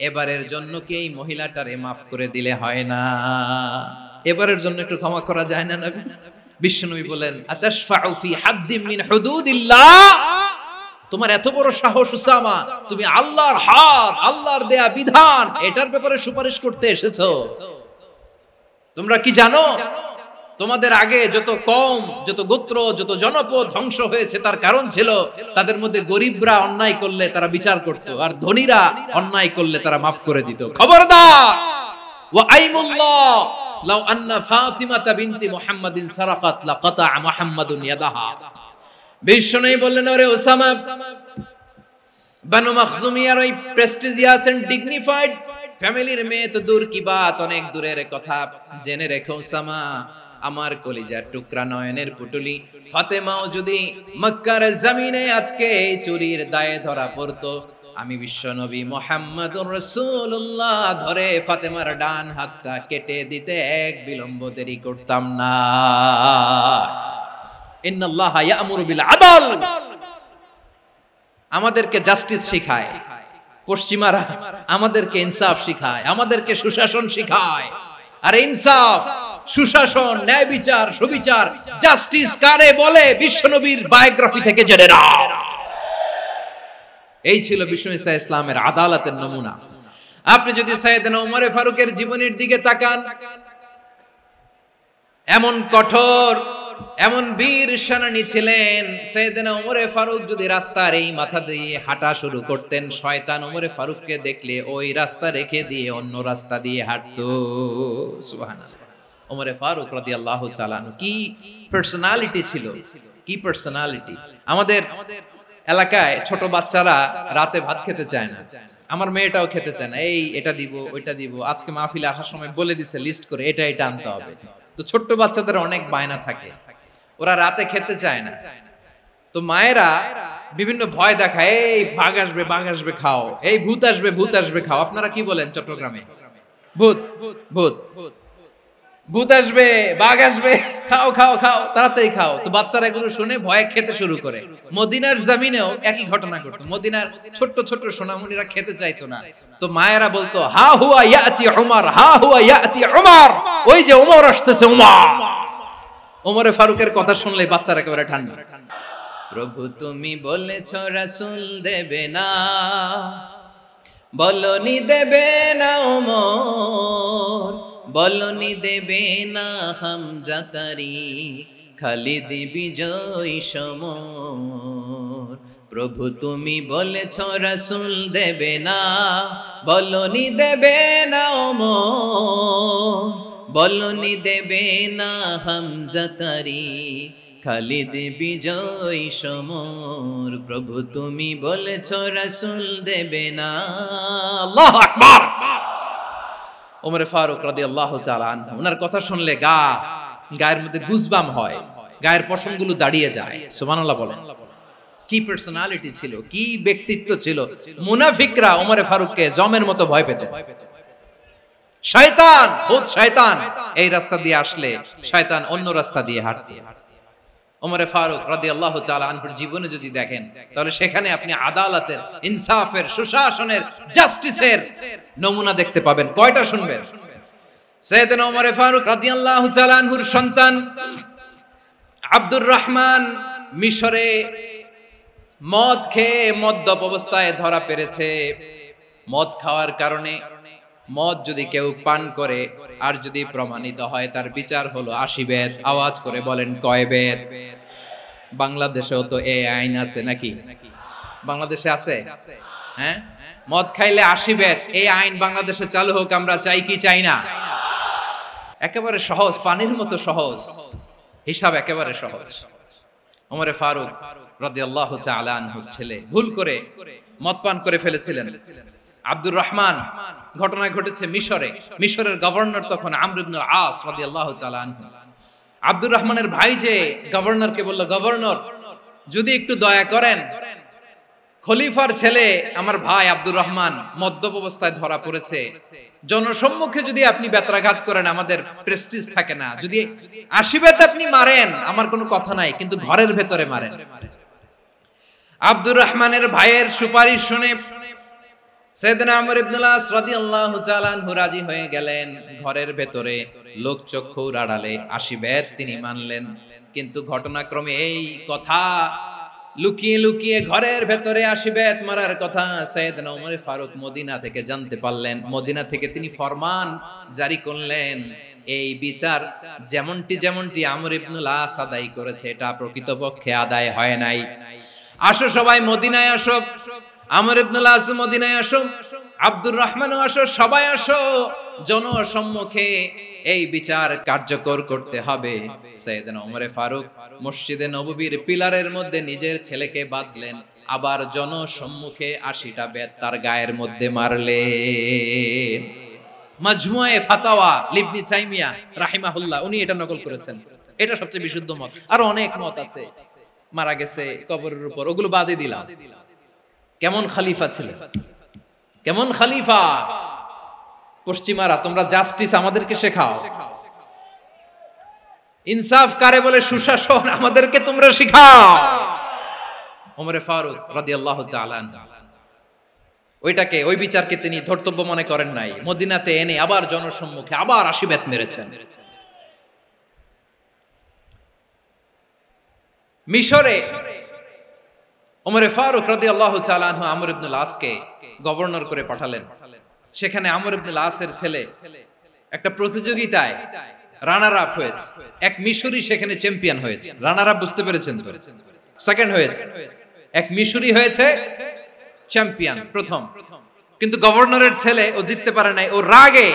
এবারের জন্য কি এই মহিলাটারে মাফ করে দিলে হয় না? এবারের জন্য একটু ক্ষমা করা যায় না নবী? বিশ্বনবী বলেন আতাশফাউ ফি হাদ্দিম মিন হুদুদিল্লাহ, তোমার এত বড় সাহস উসামা, তুমি আল্লাহর হাদ, আল্লাহর দেয়া বিধান, এটার ব্যাপারে সুপারিশ করতে এসেছো? তোমরা কি জানো তোমাদের আগে যত কওম, যত গোত্র, যত জনপদ ধ্বংস হয়েছে তার কারণ ছিল তাদের মধ্যে গরিবরা অন্যায় করলে তারা বিচার করত, আর ধনীরা অন্যায় করলে তারা মাফ করে দিত। খবরদার! ওয়া আইমুল্লাহ লাউ আন্না ফাতিমাতা বিনতি মুহাম্মাদিন সারাকাত লাকাতা মুহাম্মাদুন ইয়াদাহা। বিশ্বনবী বললেন, ওরে ওসামা, বানু মাখজুমিয়ার ওই প্রেস্টিজিয়াস এন্ড ডিগনিফাইড ফ্যামিলির মেয়ে তো দূর কি বাত, অনেক দূরের কথা। জেনে রেখো ওসামা, আমার কলিজার টুকরা নয়নের পুটুলি ফাতেমাও যদি মক্কার জমিনে আজকে এই চুরির দায়ে ধরা পড়তো, আমি বিশ্বনবী মুহাম্মাদুর রাসূলুল্লাহ ধরে ফাতেমার ডান হাতটা কেটে দিতে এক বিলম্ব দেরি করতাম না। ইন্নাল্লাহা ইয়া'মুরু বিল আদল, আমাদেরকে জাস্টিস শিখায়। পশ্চিমারা আমাদেরকে ইনসাফ শিখায়, আমাদেরকে সুশাসন শিখায়। আর ইনসাফ, সুশাসন, ন্যায় বিচার, সুবিচার, জাস্টিস কারে বলে বিশ্বনবীর বায়োগ্রাফি থেকে জেনে নাও। এই ছিল বিশ্বনবী সাল্লাল্লাহু আলাইহি ইসলামের আদালতের নমুনা। আপনি যদি সাইয়েদনা ওমর ফারুকের জীবনের দিকে তাকান, এমন কঠোর, এমন বীর সেনানী ছিলেন। সাইয়েদনা ওমর ফারুক যদি রাস্তার এই মাথা দিয়ে হাঁটা শুরু করতেন, শয়তান ওমর ফারুককে দেখলে ওই রাস্তা রেখে দিয়ে অন্য রাস্তা দিয়ে হাঁটতো। সুবহানাল্লাহ। ওমর ফারুক রাদিয়াল্লাহু তাআলা কি পার্সোনালিটি ছিল, কি পার্সোনালিটি! আমাদের এলাকায় ছোট বাচ্চারা রাতে ভাত খেতে চায় না, আমার মেয়েটাও খেতে চায় না। এই এটা দিব, ওইটা দিব, আজকে মাহফিলে আসার সময় বলে দিছে লিস্ট করে এটা এটা আনতে হবে। তো ছোট্ট বাচ্চাদের অনেক বায়না থাকে, ওরা রাতে খেতে চায় না। তো মায়েরা বিভিন্ন ভয় দেখায়, এই বাঘ আসবে, বাঘ আসবে খাও, এই ভূত আসবে, ভূত আসবে খাও। আপনারা কি বলেন চট্টগ্রামে? ভূত, ভূত, ভূত আসবে, বাঘ আসবে, খাও খাও খাও, তাড়াতাড়ি খাও। তো বাচ্চারা এগুলো শুনে ভয়ে খেতে শুরু করে। মদিনার জমিনেও একই ঘটনা ঘটতো। মদিনার ছোট্ট ছোট্ট সোনামণিরা খেতে চাইতো না। তো মায়েরা বলতো, হা হুয়া ইয়াতি উমর, হা হুয়া ইয়াতি উমর, ওই যে উমর আসতেছে, উমর। ওমরে ফারুকের কথা শুনলে বাচ্চারা একেবারে ঠান্ডা। প্রভু তুমি বলেছ রাসূল দেবে না, বলনি দেবে না ওমর, বলনি দেবে না হামজা তারি, খালিদ বিজয় সমর। প্রভু তুমি বলেছ রাসূল দেবে না, বলনি দেবে না ওমর, বলনি দেবে না হামজা তারি, খালিদ বিজয় সমর। প্রভু তুমি বলেছ রাসূল দেবে না। আল্লাহু আকবার। ওমর ফারুক রাদিয়াল্লাহু তাআলা আনহু, ওনার কথা শুনলে গায়ের মধ্যে গুজবাম হয়, গায়ের পশমগুলো দাঁড়িয়ে যায়। সুবহানাল্লাহ বলেন। কি পার্সোনালিটি ছিল, কি ব্যক্তিত্ব ছিল! মুনাফিকরা ওমর ফারুককে জমের মতো ভয় পেত। শয়তান, খুদ শয়তান এই রাস্তা দিয়ে আসলে শয়তান অন্য রাস্তা দিয়ে হাঁটত। ওমর ফারুক রাদিয়াল্লাহু তাআলা আনহুর জীবনে যদি দেখেন, তাহলে সেখানে আপনি আদালতের, ইনসাফের, সুশাসনের, জাস্টিসের নমুনা দেখতে পাবেন। কয়টা শুনবেন? সাইয়েদনা ওমর ফারুক রাদিয়াল্লাহু তাআলা আনহুর সন্তান আব্দুর রহমান মিশরে মদ খেয়ে মদ্যপ অবস্থায় ধরা পড়েছে। মদ খাওয়ার কারণে, মদ যদি কেউ পান করে আর যদি প্রমাণিত হয়, তার বিচার হলো 80 বেত। আওয়াজ করে বলেন কয় বেত? বাংলাদেশেও তো এই আইন আছে নাকি? বাংলাদেশে আছে? হ্যাঁ, মদ খাইলে 80 ব্যাট, এই আইন বাংলাদেশে চালু হোক, আমরা চাই কি চাই না? একেবারে সহজ, পানির মতো সহজ হিসাব, একেবারে সহজ। ওমরে ফারুক রাদিয়াল্লাহু তাআলা আনহু ছেলে ভুল করে মদ পান করে ফেলেছিলেন। আব্দুর রহমান, ঘটনা ঘটেছে মিশরে। মিশরের গভর্নর তখন আমর ইবনে আস রাদিয়াল্লাহু তাআলা আনহু। আব্দুর রহমানের ভাই যে গভর্নরকে বলল, গভর্নর যদি একটু দয়া করেন, খলিফার ছেলে আমার ভাই আব্দুর রহমান মদ্যপ অবস্থায় ধরা পড়েছে, জনসম্মুখে যদি আপনি বেত্রাঘাত করেন আমাদের প্রেস্টিজ থাকে না, যদি 80 বেত আপনি মারেন আমার কোনো কথা নাই, কিন্তু ঘরের ভেতরে মারেন। আব্দুর রহমানের ভাইয়ের সুপারিশ শুনে সাইয়েদনা আমর ইবনে আস রাদিয়াল্লাহু তাআলা আনহু রাজি হয়ে গেলেন। ঘরের ভেতরে লোকচক্ষুর আড়ালে 80 বেত তিনি মানলেন। কিন্তু ঘটনাক্রমে এই কথা লুকিয়ে লুকিয়ে ঘরের ভেতরে 80 বেত মারার কথা সাইয়েদনা ওমর ফারুক মদিনা থেকে জানতে পারলেন। মদিনা থেকে তিনি ফরমান জারি করলেন, এই বিচার যেমনটি আমর ইবনে আস আদায় করেছে এটা প্রকৃতপক্ষে আদায় হয় নাই। আসো সবাই মদিনায় আসো, আমর ইবনে আস মদিনায় আসো, আব্দুর রহমানও আসো, সবাই আসো, জনসম্মুখে এই বিচার কার্যকর করতে হবে। সাইয়েদনা ওমর ফারুক মসজিদে নববীর পিলারের মধ্যে নিজের ছেলেকে বাঁধলেন, আবার জনসম্মুখে 80টা বেত তার গায়ের মধ্যে মারলেন। মাজমুয়ে ফাতাওয়া ইবনে তাইমিয়া রাহিমাহুল্লাহ উনি এটা নকল করেছেন। এটা সবচেয়ে বিশুদ্ধ মত, আর অনেক মত আছে। মারা গেছে কবরের উপর, ওগুলো বাদই দিলাম। কেমন খলিফা ছিলেন, কেমন খলিফা! পশ্চিমারা তোমরা জাস্টিস আমাদেরকে শেখাও, ইনসাফ কারে বলে সুশাসন আমাদেরকে তোমরা শেখাও। ওমরে ফারুক রাদিয়াল্লাহু তাআলা ওইটাকে, ওই বিচারকে তিনি ধর্তব্য মনে করেন নাই। মদিনাতে এনে আবার জনসম্মুখে আবার 80 বেত মেরেছেন। মিশরে ওমরে ফারুক রাদিয়াল্লাহু তাআলা আনহু আমর ইবনে আসকে গভর্নর করে পাঠালেন। সেখানে আমর ইবনে আসের ছেলে একটা প্রতিযোগিতায় রানার আপ হয়েছে। এক মিশরি সেখানে চ্যাম্পিয়ন হয়েছে। রানার আপ বুঝতে পেরেছেন তো? সেকেন্ড হয়েছে। এক মিশরি হয়েছে চ্যাম্পিয়ন, প্রথম। কিন্তু গভর্নরের ছেলে ও জিততে পারে নাই। ও রাগে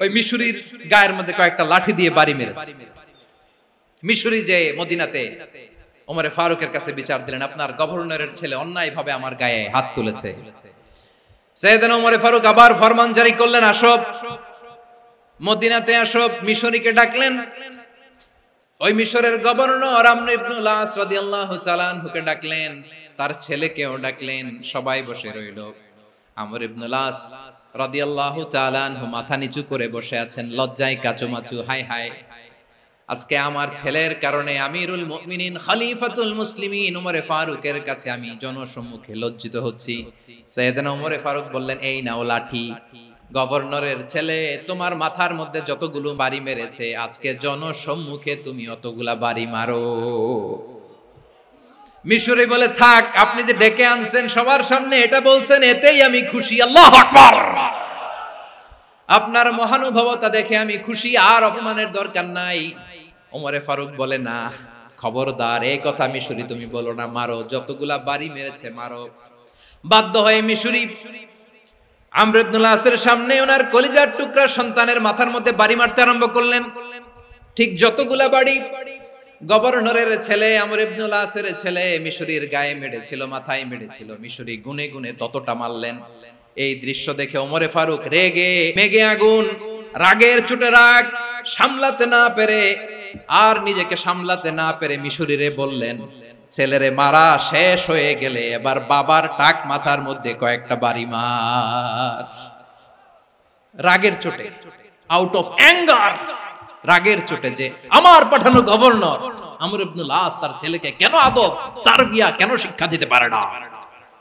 ওই মিশরির গায়ের মধ্যে কয়েকটা লাঠি দিয়ে বাড়ি মেরেছে। মিশরি যে মদিনাতে ওমরে ফারুকের কাছে বিচার দিলেন, আপনার গভর্নরের ছেলে অন্যায়ভাবে আমার গায়ে হাত তুলেছে। সাইয়েদনা ওমরে ফারুক আবার ফরমান জারি করলেন, আসো মদিনাতে আসো। মিশরীকে ডাকলেন। ওই মিশরের গভর্নর আমর ইবনে আস রাদিয়াল্লাহু তাআলা আনহুকে ডাকলেন, তার ছেলেকেও ডাকলেন। সবাই বসে রইল। আমর ইবনে আস রাদিয়াল্লাহু তাআলা আনহু মাথা নিচু করে বসে আছেন, লজ্জায় কাচুমাচু। হায় হায়, আজকে আমার ছেলের কারণে আমিরুল মুমিনিন খলিফাতুল মুসলিমিন ওমরে ফারুকের কাছে আমি জনসম্মুখে লজ্জিত হচ্ছি। সাইয়েদনা ওমরে ফারুক বললেন, এই নাও লাঠি। গভর্নরের ছেলে তোমার মাথার মধ্যে যতগুলো বাড়ি মেরেছে, আজকে জনসম্মুখে তুমি অতগুলা বাড়ি মারো। মিশরি বলে, থাক, আপনি যে ডেকে আনছেন সবার সামনে এটা বলছেন, এতেই আমি খুশি। আল্লাহু আকবার! আপনার মহানুভবতা দেখে আমি খুশি, আর অপমানের দরকার নাই। ওমরে ফারুক বলে, না, খবরদার, এই কথা মিশরি তুমি বলো না, মারো, যতগুলা বাড়ি মেরেছে মারো। বাধ্য হয়ে মিশরি আমর ইবনে আসের সামনে ওনার কলিজার টুকরা সন্তানের মাথার মধ্যে বাড়ি মারতে আরম্ভ করলেন। ঠিক যতগুলা বাড়ি গভর্নরের ছেলে আমর ইবনে আসের ছেলে মিশরির গায়ে মেরেছিল, মাথায় মেরেছিল, মিশরি গুনে গুনে ততটা মারলেন। এই দৃশ্য দেখে ওমরে ফারুক রেগে মেগে আগুন, রাগের চোটে রাগ সামলাতে না পেরে, আর নিজেকে সামলাতে না পেরে মিশরিরে বললেন, ছেলেরে মারা শেষ হয়ে গেলে এবার বাবার টাক মাথার মধ্যে কয়েকটা বাড়ি মার। রাগের চোটে, আউট অফ অ্যাঙ্গার, রাগের চোটে, যে আমার পাঠানো গভর্নর আমর ইবনে আস তার ছেলেকে কেন আদব তারবিয়া কেন শিক্ষা দিতে পারে না।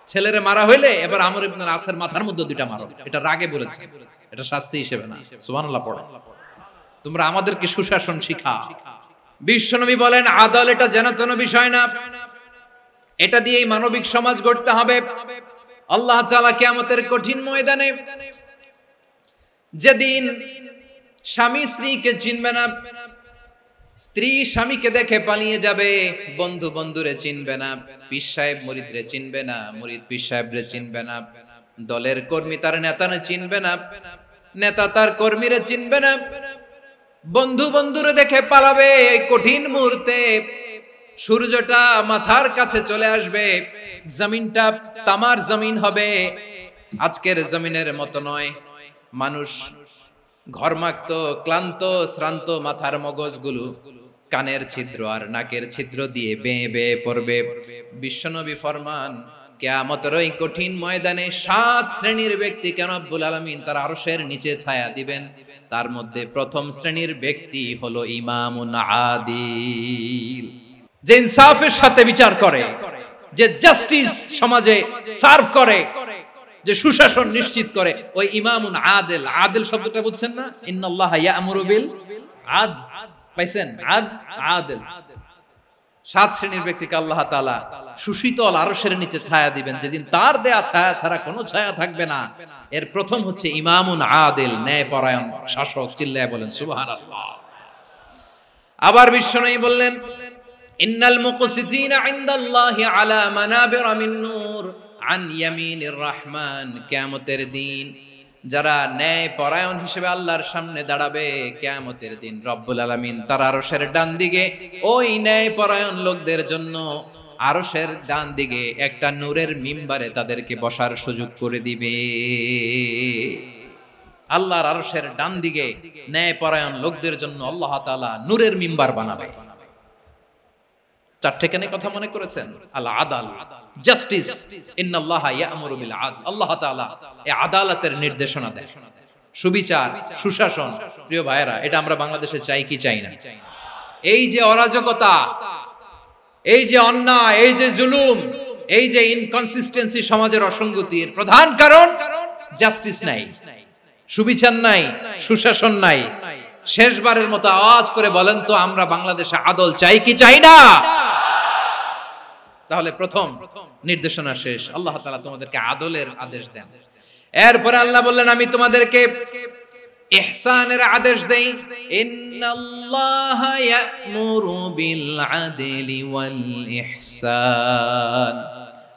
ছেলেরে মারা হইলে এবার আমর ইবনে আসের মাথার মধ্যে দুইটা মারো। এটা রাগে বলেছে, এটা শাস্তি হিসেবে না। সুবহানাল্লাহ পড়ে। তোমরা আমাদেরকে সুশাসন শিখাও। বিশ্বনবী বলেন, আদল এটা যেন তেন বিষয় না, এটা দিয়েই মানবিক সমাজ গড়তে হবে। আল্লাহ তাআলা কিয়ামতের কঠিন ময়দানে যেদিন স্বামী স্ত্রীকে চিনবে না, স্ত্রী স্বামীকে দেখে পালিয়ে যাবে, বন্ধু বন্ধুরে চিনবে না, পীর সাহেব মুরিদরে চিনবে না, মুরিদ পীর সাহেবরে চিনবে না, দলের কর্মী তার নেতারে চিনবে না, নেতা তার কর্মীরে চিনবে না, বন্ধু বন্ধুরে দেখে পালাবে। এই কঠিন মুহূর্তে সূর্যটা মাথার কাছে চলে আসবে, জমিনটা তামার জমিন হবে, আজকের জমিনের মতো নয়। মানুষ ঘর্মাক্ত, ক্লান্ত, শ্রান্ত মাথার মগজগুলো কানের ছিদ্র আর নাকের ছিদ্র দিয়ে বেয়ে বেয়ে পড়বে। বিশ্বনবী ফরমান, কিয়ামতের ওই কঠিন ময়দানে 7 শ্রেণীর ব্যক্তিকে রব্বুল আলামিন তার আরশের নিচে ছায়া দিবেন। তার মধ্যে প্রথম শ্রেণীর ব্যক্তি হলো ইমামুন আদিল, যে ইনসাফের সাথে বিচার করে, যে জাস্টিস সমাজে সার্ভ করে, যে সুশাসন নিশ্চিত করে, ওই ইমামুন আদিল। আদিল শব্দটা বুঝছেন না? ইন্নাল্লাহা ইয়া'মুরু বিল আদল, পাইছেন? আদিল। 7 শ্রেণীর ব্যক্তিকে আল্লাহ তাআলা সুশীতল আরশের নিচে ছায়া দিবেন, যেদিন তার দেয়া ছায়া ছাড়া কোনো ছায়া থাকবে না। এর প্রথম হচ্ছে ইমামুন আদিল, ন্যায়পরায়ণ শাসক। চিল্লায় বলেন সুবহানাল্লাহ। আবার বিশ্বনবী বললেন, ইন্নাল মুকসিতিনা ইনদাল্লাহি আলা মানাবিরা মিন নূর আন ইয়ামিনির রহমান। কিয়ামতের দিন যারা ন্যায় পরায়ণ হিসেবে আল্লাহর সামনে দাঁড়াবে, কিয়ামতের দিন রব্বুল আলামিন তার আরশের ডান দিকে ওই ন্যায় পরায়ণ লোকদের জন্য আরশের ডান দিকে একটা নূরের মিম্বারে তাদেরকে বসার সুযোগ করে দিবে। আল্লাহর আরশের ডান দিকে ন্যায় পরায়ণ লোকদের জন্য আল্লাহ তাআলা নূরের মিম্বার বানাবে। চারটেখানে কথা মনে করেছেন? আল আদাল, জাস্টিস, ইন্নাল্লাহা ইয়া'মুরু বিল আদল। আল্লাহ তাআলা এই আদালতের নির্দেশনা দেন, সুবিচার, সুশাসন। প্রিয় ভাইয়েরা, এটা আমরা বাংলাদেশে চাই কি চাই না? এই যে অরাজকতা, এই যে অন্যায়, এই যে জুলুম, এই যে ইনকনসিস্টেন্সি সমাজের অসঙ্গতির প্রধান কারণ জাস্টিস নাই, সুবিচার নাই, সুশাসন নাই। শেষবারের মতো আওয়াজ করে বলেন তো, আমরা বাংলাদেশে আদল চাই কি চাই না? তাহলে প্রথম নির্দেশনা শেষ। আল্লাহ তাআলা তোমাদেরকে আদলের আদেশ দেন। এরপরে আল্লাহ বললেন, আমি তোমাদেরকে ইহসানের আদেশ দেই। ইন্নাল্লাহা ইয়া'মুরু বিল আদলি ওয়াল ইহসান।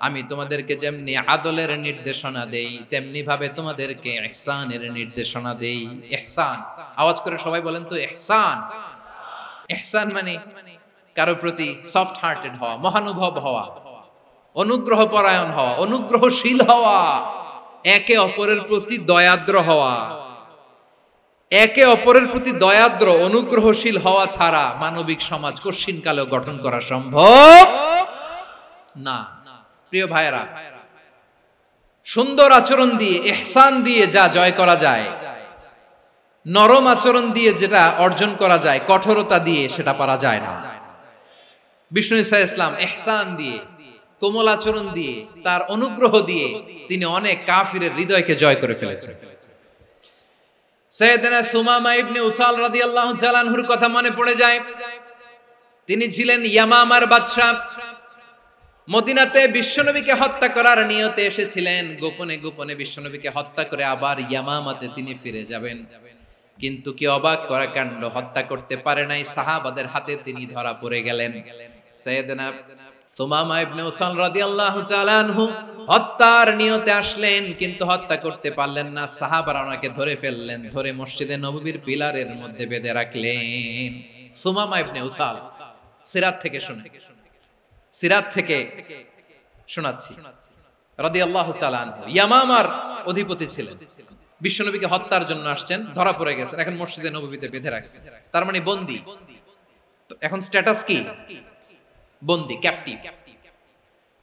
আমি তোমাদেরকে যেমনি আদলের নির্দেশনা দেই, তেমনি ভাবে তোমাদেরকে ইহসানের নির্দেশনা দেই। ইহসান, আওয়াজ করে সবাই বলেন তো ইহসান। ইহসান মানে কারো প্রতি সফট হার্টেড হওয়া, মহানুভব হওয়া, অনুগ্রহ পরায়ণ হওয়া, অনুগ্রহশীল হওয়া, একে অপরের প্রতি দয়াদ্র হওয়া। একে অপরের প্রতি দয়াদ্র, অনুগ্রহশীল হওয়া ছাড়া মানবিক সমাজ কশিনকালেও গঠন করা সম্ভব না। প্রিয় ভাইয়েরা, সুন্দর আচরণ দিয়ে, ইহসান দিয়ে যা জয় করা যায়, নরম আচরণ দিয়ে যেটা অর্জন করা যায়, কঠোরতা দিয়ে সেটা পারা যায় না। বিষ্ণু ঈসা ইসলাম ইহসান দিয়ে, কোমল আচরণ দিয়ে, তার অনুগ্রহ দিয়ে তিনি অনেক কাফিরের হৃদয়কে জয় করে ফেলেছেন। সাইয়েদনা সুমামা ইবনে উসাল রাদিয়াল্লাহু তাআলা আনহুর কথা মনে পড়ে যায়। তিনি ছিলেন ইয়ামামার বাদশা। মদিনাতে বিশ্বনবীকে হত্যা করার নিয়তে এসেছিলেন। গোপনে গোপনে বিশ্বনবীকে হত্যা করে আবার ইয়ামামাতে তিনি ফিরে যাবেন। কিন্তু কি অবাক করা কাণ্ড, হত্যা করতে পারে নাই, সাহাবাদের হাতে তিনি ধরা পড়ে গেলেন। সাইয়েদনা সুমামা ইবনে উসাল রাদিয়াল্লাহু তাআলা আনহু হত্যার নিয়তে আসলেন, কিন্তু হত্যা করতে পারলেন না। সাহাবারা ওনাকে ধরে ফেললেন, ধরে মসজিদে নববীর পিলারের মধ্যে বেঁধে রাখলেন। সুমামা ইবনে উসাল, সিরাত থেকে শুনে, সিরাত থেকে শোনাচ্ছি, রাদিয়াল্লাহু তাআলা আনহু ইয়ামামার অধিপতি ছিলেন। বিশ্বনবীকে হত্যার জন্য আসছেন, ধরা পড়ে গেছেন, এখন মসজিদে নববীতে বেঁধে রাখছেন। তার মানে বন্দী। এখন স্ট্যাটাস কি? বন্দী, ক্যাপটিভ।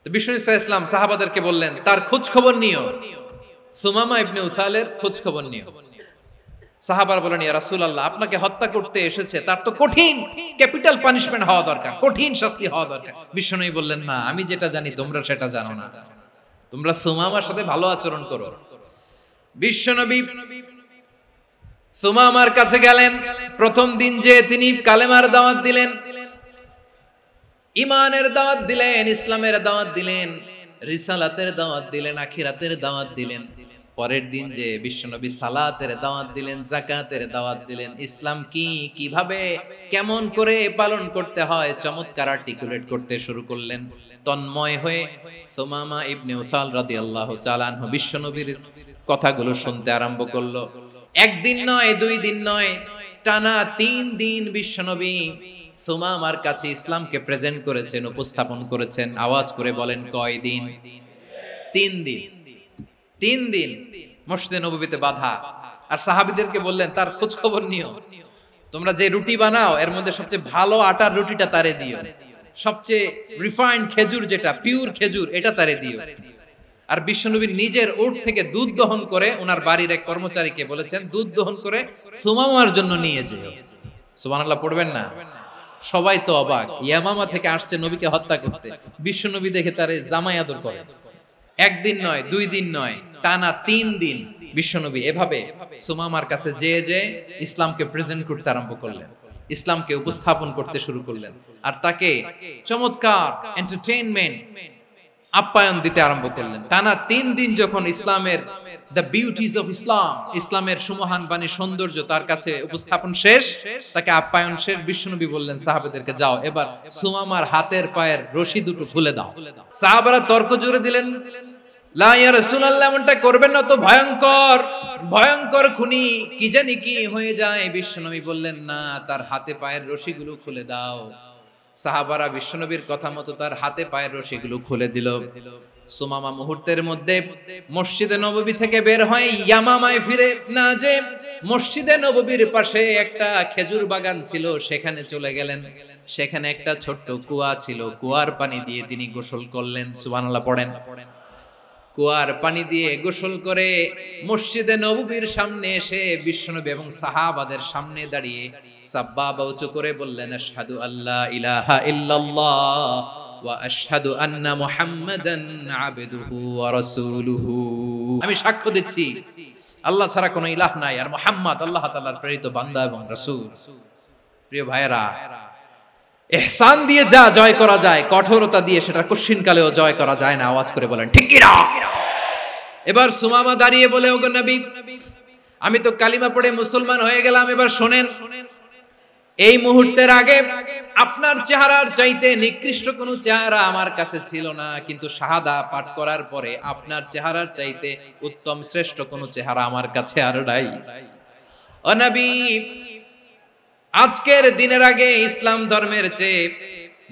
তো বিষ্ণু ঈসা ইসলাম সাহাবাদেরকে বললেন, তার খোঁজ খবর নিও, সুমামা ইবনে উসালের খোঁজ খবর নিও। সাহাবারা বলেন, ইয়া রাসূলুল্লাহ, আপনাকে হত্যা করতে এসেছে, তার তো কঠিন ক্যাপিটাল পানিশমেন্ট হওয়া দরকার, কঠিন শাস্তি হওয়া দরকার। বিশ্বনবী বললেন, না, আমি যেটা জানি তোমরা সেটা জানো না, তোমরা সুমামার সাথে ভালো আচরণ করো। বিশ্বনবী সুমামার কাছে গেলেন। প্রথম দিন যে তিনি কালেমার দাওয়াত দিলেন, ইমানের দাওয়াত দিলেন, ইসলামের দাওয়াত দিলেন, রিসালাতের দাওয়াত দিলেন, আখিরাতের দাওয়াত দিলেন। পরের দিন যে বিশ্বনবী সালাতের দাওয়াত দিলেন, যাকাতের দাওয়াত দিলেন, ইসলাম কি, কিভাবে, কেমন করে পালন করতে হয় চমৎকার আর্টিকুলেট করতে শুরু করলেন। তন্ময় হয়ে সুমামা ইবনে উসাল রাদিয়াল্লাহু তাআলা আনহু বিশ্বনবীর কথাগুলো শুনতে আরম্ভ করলো। একদিন নয়, 2 দিন নয়, টানা 3 দিন বিশ্বনবী সুমামার কাছে ইসলামকে প্রেজেন্ট করেছেন, উপস্থাপন করেছেন। আওয়াজ করে বলেন, কয় দিন? 3 দিন। 3 দিন মসজিদে নববীতে বাধা। আর সাহাবীদেরকে বললেন, তার খোঁজ খবর নিও, তোমরা যে রুটি বানাও এর মধ্যে সবচেয়ে ভালো আটার রুটিটা তারে দিও, সবচেয়ে রিফাইন্ড খেজুর, যেটা পিওর খেজুর, এটা তারে দিও। আর বিশ্বনবী নিজের উট থেকে দুধ দহন করে ওনার বাড়ির এক কর্মচারীকে বলেছেন, দুধ দহন করে সুমামার জন্য নিয়ে যেও। সুবহানাল্লাহ পড়বেন না? সবাই তো অবাক, ইয়ামামা থেকে আসছে নবীকে হত্যা করতে, বিশ্বনবী দেখে তারে জামাই আদর করে। একদিন নয়, 2 দিন নয়, টানা 3 দিন বিশ্বনবী এভাবে সুমামার কাছে যে ইসলামকে প্রেজেন্ট করতে আরম্ভ করলেন, ইসলামকে উপস্থাপন করতে শুরু করলেন। আর তাকে চমৎকার এন্টারটেইনমেন্ট, আপ্যায়ন দিতে আরম্ভ করলেন। টানা 3 দিন যখন ইসলামের দ্য বিউটিজ অফ ইসলাম, ইসলামের সুমহান বাণী, সৌন্দর্য তার কাছে উপস্থাপন শেষ, তাকে আপ্যায়ন শেষ, বিশ্বনবী বললেন সাহাবাদেরকে, যাও এবার সুমামার হাতের পায়ের রশি দুটো খুলে দাও। সাহাবারা তর্ক জুড়ে দিলেন, লা ইয়া রাসূলুল্লাহ, এমনটা করবেন না, তো ভয়ঙ্কর ভয়ঙ্কর খুনি, কি জানি কি হয়ে যায়। বিশ্বনবী বললেন, না, তার হাতে পায়ের রশিগুলো খুলে দাও। সাহাবারা বিশ্বনবীর কথা মতো তার হাতে পায়ের রশিগুলো খুলে দিল। সুমামা মুহূর্তের মধ্যে মসজিদে নববী থেকে বের হয়, ইয়ামামায় ফিরে না যে মসজিদে নববীর পাশে একটা খেজুর বাগান ছিল, সেখানে চলে গেলেন। সেখানে একটা ছোট্ট কুয়া ছিল, কুয়ার পানি দিয়ে তিনি গোসল করলেন। সুবহানাল্লাহ পড়েন। কুয়ার পানি দিয়ে গোসল করে মসজিদে নববীর সামনে এসে বিশ্বনবী এবং সাহাবাদের সামনে দাঁড়িয়ে সাব্বাবা উঁচু করে বললেন, আশহাদু আল্লা ইলাহা ইল্লাল্লাহ ওয়া আশহাদু আন্না মুহাম্মাদান আবদুহু ওয়া রাসূলুহু। আমি সাক্ষ্য দিচ্ছি আল্লাহ ছাড়া কোনো ইলাহ নাই, আর মুহাম্মদ আল্লাহ তাআলার প্রেরিত বান্দা এবং রাসূল। প্রিয় ভাইয়েরা, ইহসান দিয়ে যা জয় করা যায়, কঠোরতা দিয়ে সেটা কঠিনকালেও জয় করা যায় না। আওয়াজ করে বলেন, ঠিক কি না? এবার সুমামা দাঁড়িয়ে বলে, ওগো নবী, আমি তো কালিমা পড়ে মুসলমান হয়ে গেলাম, এবার শোনেন, এই মুহূর্তের আগে আপনার চেহারার চাইতে নিকৃষ্ট কোনো চেহারা আমার কাছে ছিল না, কিন্তু শাহাদা পাঠ করার পরে আপনার চেহারার চাইতে উত্তম শ্রেষ্ঠ কোনো চেহারা আমার কাছে আর নাই। ও নবী, আজকের দিনের আগে ইসলাম ধর্মের চেয়ে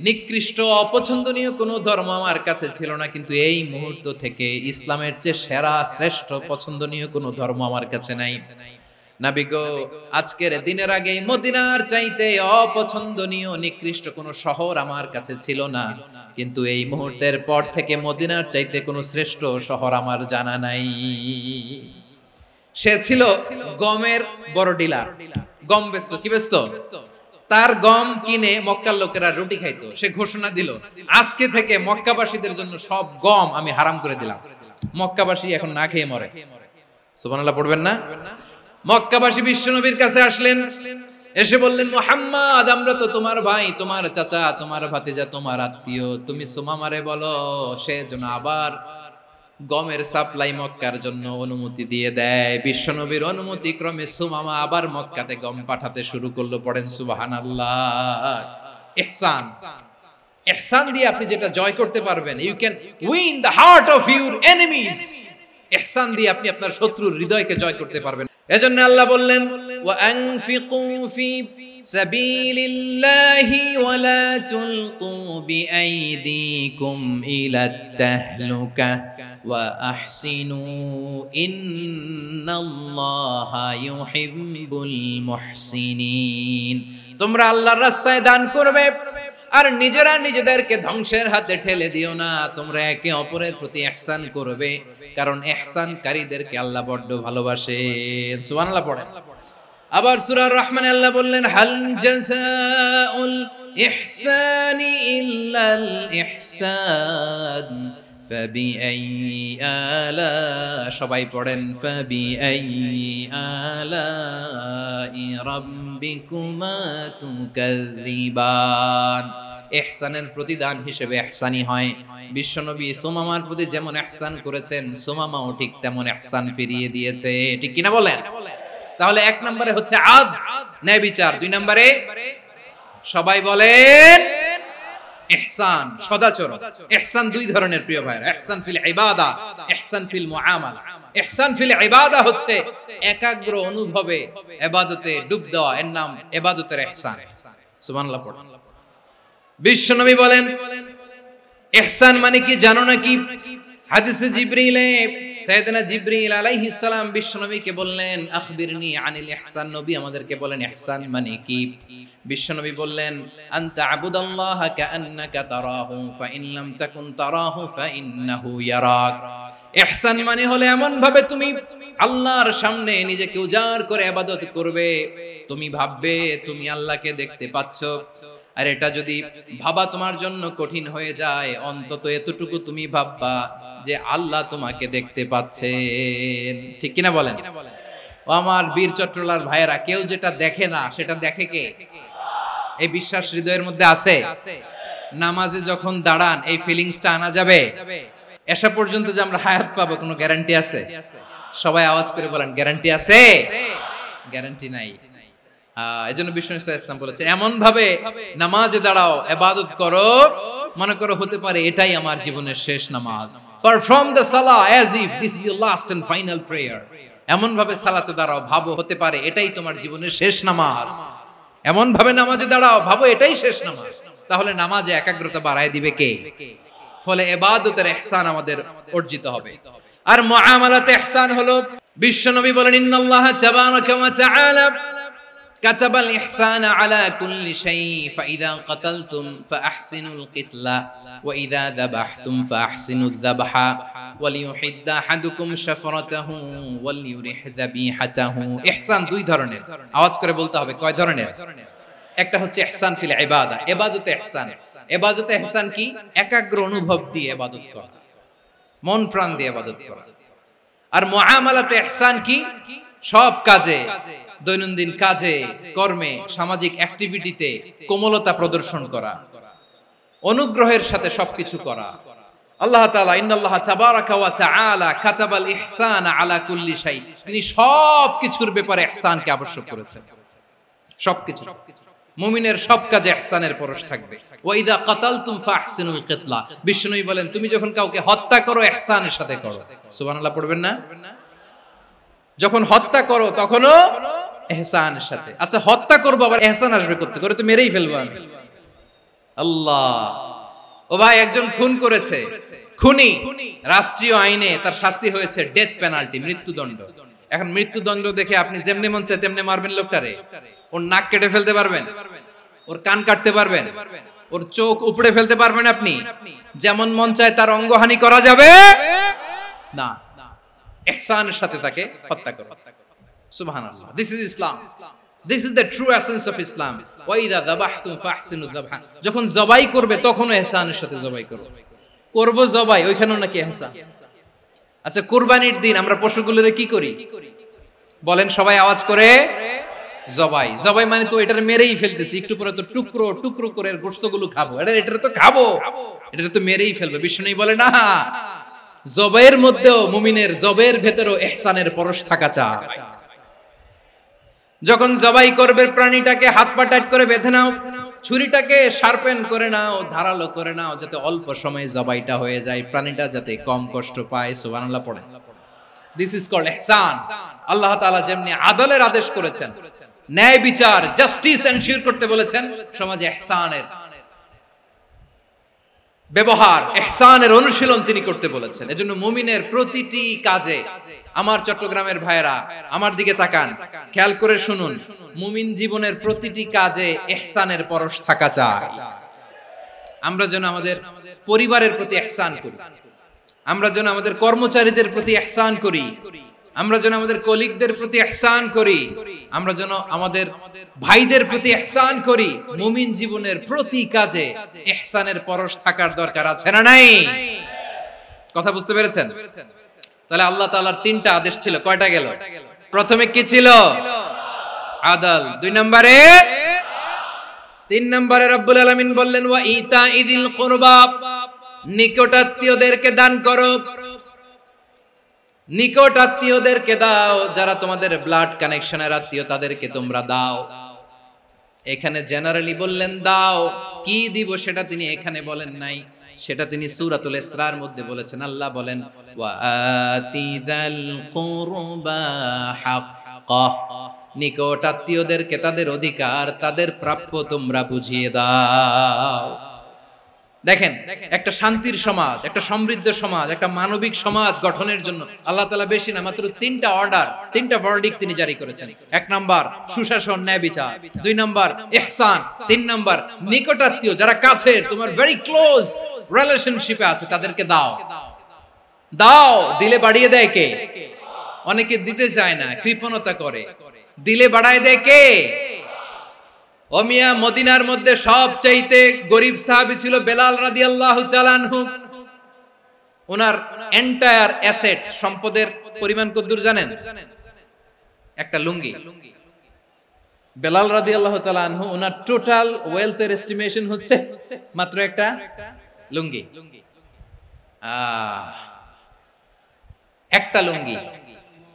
নিকৃষ্ট অপছন্দনীয় কোনো ধর্ম আমার কাছে ছিল না, কিন্তু এই মুহূর্ত থেকে ইসলামের চেয়ে সেরা শ্রেষ্ঠ পছন্দনীয় কোনো ধর্ম আমার কাছে নাই। নবী গো, আজকের দিনের আগে মদিনার চাইতে অপছন্দনীয় নিকৃষ্ট কোনো শহর আমার কাছে ছিল না, কিন্তু এই মুহূর্তের পর থেকে মদিনার চাইতে কোনো শ্রেষ্ঠ শহর আমার জানা নাই। সে ছিল গমের বড় ডিলার, গম বেচত। কি বেচত? তার গম কিনে মক্কার লোকেরা রুটি খাইতো। সে ঘোষণা দিল, আজকে থেকে মক্কাবাসীদের জন্য সব গম আমি হারাম করে দিলাম, মক্কাবাসী এখন না খেয়ে মরে। সুবহানাল্লাহ পড়বেন না? মক্কাবাসী বিশ্বনবীর কাছে আসলেন, এসে বললেন, মুহাম্মদ, আমরা তো তোমার ভাই, তোমার চাচা, তোমার ভাতিজা, তোমার আত্মীয়, তুমি সুমামারে বলো সে যেন আবার গমের সাপ্লাই মক্কার জন্য অনুমতি দিয়ে দেয়। বিশ্বনবীর অনুমতি ক্রমে সুমামা আবার মক্কাতে গম পাঠাতে শুরু করলো। পড়েন সুবহানাল্লাহ। ইহসান, ইহসান দিয়ে আপনি যেটা জয় করতে পারবেন, you can win the heart of your enemies. ইহসান দিয়ে আপনি আপনার শত্রুর হৃদয়কে জয় করতে পারবেন। এজন্য আল্লাহ বললেন, ওয়া আনফিকু ফি সাবিলিল্লাহি ওয়া লা তুলকু বিআইদিকুম ইলাত তাহলুকা ওয়া আহসিনু ইন্নাল্লাহা ইউহিব্বুল মুহসিনিন। তোমরা আল্লাহর রাস্তায় দান করবে আর নিজেরা নিজেদেরকে ধ্বংসের হাতে ঠেলে দিও না। তোমরা একে অপরের প্রতি ইহসান করবে, কারণ ইহসানকারীদেরকে আল্লাহ বড় ভালোবাসেন। সুবহানাল্লাহ পড়েন। আবার সূরা রহমানে আল্লাহ বললেন, হাল জাযাউল ইহসানি ইল্লাল ইহসান ফাবিআইয়ি আলা, সবাই পড়েন, ফাবিআইয়ি আলাই রাব্বিকুমা তুকাযযিবান। ইহসানের প্রতিদান হিসেবে ইহসানি হয়। বিশ্বনবী সুমামার প্রতি যেমন ইহসান করেছেন, সুমামাও ঠিক তেমন ইহসান ফিরিয়ে দিয়েছে। ঠিক কিনা বলেন? তাহলে এক নম্বরে হচ্ছে আদ, ন্যায় বিচার। দুই নম্বরে সবাই বলেন ইহসান, সদাচরণ। ইহসান দুই ধরনের প্রিয় ভাইরা, ইহসান ফিল ইবাদা, ইহসান ফিল মুআমালা। ইহসান ফিল ইবাদা হচ্ছে একাগ্র অনুভবে ইবাদতে ডুব দেওয়া, এর নাম ইবাদতের ইহসান। সুবহানাল্লাহ পড়ুন। বিশ্বনবী বলেন ইহসান মানে কি জানো নাকি? হাদিসে জিবরিলে সাইয়েদনা জিবরিল আলাইহিস সালাম বিশ্বনবীকে বললেন আখবিরনি আনিল ইহসান। নবী আমাদেরকে বলেন ইহসান মানে কি? বিশ্বনবী বললেন আনতা আবুদাল্লাহা কাআন্নাকা তারাহু ফাইন লাম তাকুন তারাহু ফাইন্নাহু ইয়ারাক। ইহসান মানে হলো এমন ভাবে তুমি আল্লাহর সামনে নিজেকে উজাড় করে ইবাদত করবে, তুমি ভাববে তুমি আল্লাহকে দেখতে পাচ্ছ। আর এটা যদি ভাবা তোমার জন্য কঠিন হয়ে যায়, অন্তত এতটুকু তুমি ভাববা যে আল্লাহ তোমাকে দেখতে পাচ্ছেন। ঠিক কিনা বলেন? ও আমার বীর চট্টলার ভাইয়েরা, কেউ যেটা দেখে না সেটা দেখে কে? এই বিশ্বাস হৃদয়ের মধ্যে আছে? নামাজে যখন দাঁড়ান এই ফিলিংসটা আনা যাবে? এসা পর্যন্ত যে আমরা হায়াত পাবো কোনো গ্যারান্টি আছে? সবাই আওয়াজ করে বলেন গ্যারান্টি আছে? গ্যারান্টি নাই। এজন্য বিষ্ণু ইসলাম বলেছে এমন ভাবে নামাজে দাঁড়াও, ইবাদত করো, মনে করো হতে পারে এটাই আমার জীবনের শেষ নামাজ। পারফর্ম দ্য সালাহ as if this is your last and final prayer. এমন ভাবে সালাতে দাঁড়াও, ভাবো হতে পারে এটাই তোমার জীবনের শেষ নামাজ। এমন ভাবে নামাজে দাঁড়াও, ভাবো এটাই শেষ নামাজ। তাহলে নামাজে একাগ্রতা বাড়ায় দিবে কে? ফলে ইবাদতের ইহসান আমাদের অর্জিত হবে। আর মুআমালাতে ইহসান হলো, বিশ্বনবী বলেন ইন্নাল্লাহা তাবারাকা ওয়া তাআলা কাতাবাল ইহসানা আলা কুল্লি শাই ফাইযা কাতালতুম ফাআহসিনুল কিতলা ওয়া ইযা যাবাহতুম ফাআহসিনুয যাবহা ওয়ালিয়ুহিদ্দা আহাদুকুম শাফরাতাহু ওয়ালিয়ুরিহ যাবিহাতাহু। ইহসান দুই ধরনের, আওয়াজ করে বলতে হবে কয় ধরনের? একটা হচ্ছে ইহসান ফিল ইবাদা, ইবাদতে ইহসান। ইবাদতে ইহসান কি? একাগ্র অনুভব দিয়ে ইবাদত করা, মন প্রাণ দিয়ে ইবাদত করা। আর মুআমালাতে ইহসান কি? সব কাজে, দৈনন্দিন কাজে, কর্মে, সামাজিক অ্যাক্টিভিটিতে কোমলতা প্রদর্শন করা, অনুগ্রহের সাথে সবকিছু করা। আল্লাহ তাআলা ইন্নাল্লাহা তাবারাকা ওয়া তাআলা কাতাবাল ইহসানা আলা কুল্লি শাই, তিনি সবকিছুর ব্যাপারে ইহসানকে আবশ্যক করেছেন। সবকিছু, মুমিনের সব কাজে ইহসানের পরশ থাকবে। ওয়া ইযা কাতালতুম ফাহসিনুল কিতলা, বিষ্ণুই বলেন তুমি যখন কাউকে হত্যা করো ইহসানের সাথে করো। সুবহানাল্লাহ পড়বেন না? যখন হত্যা করো তখনও ইহসানের সাথে। আচ্ছা হত্যা করবো আবার ইহসান আসবে করতে, করে তো মেরেই ফেলবো আমি। আল্লাহ, ও ভাই একজন খুন করেছে, খুনি, রাষ্ট্রীয় আইনে তার শাস্তি হয়েছে ডেথ পেনাল্টি, মৃত্যুদণ্ড। এখন মৃত্যুদণ্ড দেখে আপনি যেমনি মন চায় তেমনি মারবেন লোকটারে? ওর নাক কেটে ফেলতে পারবেন? ওর কান কাটতে পারবেন? ওর চোখ উপড়ে ফেলতে পারবেন আপনি? যেমন মন চায় তার অঙ্গহানি করা যাবে না। ইহসানের সাথে তাকে হত্যা করো। সুবহানাল্লাহ, this is Islam, this is the true essence of Islam. ওয়া ইযা যাবাহতুম ফাহসিনুয যাবহা, যখন জবাই করবে তখনও ইহসানের সাথে জবাই করো। করব জবাই, ওইখানেও নাকি ইহসান। আচ্ছা কুরবানির দিন আমরা পশুগুলোরে কি করি বলেন সবাই আওয়াজ করে? জবাই। জবাই মানে তো এটারে মেরেই ফেলতেছি, একটু পরে তো টুকরো টুকরো করে গোশতগুলো খাবো, এটা তো খাবো, এটা তো মেরেই ফেলবে। বিষ্ণু বলে না, জবাইয়ের মধ্যেও মুমিনের জবের ভেতরেও ইহসানের পরশ থাকা চাই। যখন জবাই করবে প্রাণীটাকে হাত পা টাইট করে বেঁধে নাও, ছুরিটাকে শার্পেন করে নাও, ধারালো করে নাও, যাতে অল্প সময়ে জবাইটা হয়ে যায়, প্রাণীটা যাতে কম কষ্ট পায়। সুবহানাল্লাহ পড়েন। দিস ইজ কল্ড ইহসান। আল্লাহ তাআলা যেমনি আদলের আদেশ করেছেন, ন্যায় বিচার, জাস্টিস এনশিওর করতে বলেছেন, সমাজে ইহসানের ব্যবহার, ইহসানের অনুশীলন তিনি করতে বলেছেন। এজন্য মুমিনের প্রতিটি কাজে, আমার চট্টগ্রামের ভাইয়েরা আমার দিকে তাকান, খেয়াল করে শুনুন, মুমিন জীবনের প্রতিটি কাজে ইহসানের পরশ থাকা চাই। আমরা যেন আমাদের পরিবারের প্রতি ইহসান করি, আমরা যেন আমাদের কর্মচারীদের প্রতি ইহসান করি, আমরা যেন আমাদের কলিগদের প্রতি ইহসান করি, আমরা যেন আমাদের ভাইদের প্রতি ইহসান করি। মুমিন জীবনের প্রতি কাজে ইহসানের পরশ থাকার দরকার আছে না নাই? কথা বুঝতে পেরেছেন? তাহলে আল্লাহ তাআলার তিনটা আদেশ ছিল, কয়টা গেল? প্রথমে কি ছিল? আদল। দুই নম্বরে তিন নম্বরে রব্বুল আলামিন বললেন ওয়া ইতাইদিল কুরবা, নিকটাত্মীয়দেরকে দান করো। নিকট আত্মীয়দেরকে দাও, যারা তোমাদের ব্লাড কানেকশনের আত্মীয় তাদেরকে তোমরা দাও। এখানে জেনারেলি বললেন দাও, কি দিব সেটা তিনি এখানে বলেন নাই, সেটা তিনি সূরাতুল ইসরার মধ্যে বলেছেন। আল্লাহ বলেন ওয়া আতিযাল কুরবা হাক্কাহ, নিকট আত্মীয়দেরকে তাদের অধিকার, তাদের প্রাপ্য তোমরা বুঝিয়ে দাও। দেখেন, একটা শান্তির সমাজ, একটা সমৃদ্ধ সমাজ, একটা মানবিক সমাজ গঠনের জন্য আল্লাহ তাআলা বেশি না, মাত্র তিনটা অর্ডার, তিনটা ভার্ডিক্ট তিনি জারি করেছেন। এক নাম্বার সুশাসন, ন্যায় বিচার। দুই নাম্বার ইহসান। তিন নাম্বার নিকটাত্মীয়, যারা কাছের, তোমার ভেরি ক্লোজ রিলেশনশিপে আছে, তাদেরকে দাও। দাও, দিলে বাড়িয়ে দেয় কে? অনেকে দিতে চায় না, কৃপণতা করে। দিলে বাড়ায় দেয় কে? ও মিয়া, মদিনার মধ্যে সবচাইতে গরিব সাহাবী ছিল বেলাল রাদিয়াল্লাহু তাআলা আনহু। ওনার এন্টায়ার অ্যাসেট, সম্পদের পরিমাণ কতদূর জানেন? একটা লুঙ্গি। বেলাল রাদিয়াল্লাহু তাআলা আনহু, ওনার টোটাল ওয়েলথের এস্টিমেশন হচ্ছে মাত্র একটা লুঙ্গি। একটা লুঙ্গি,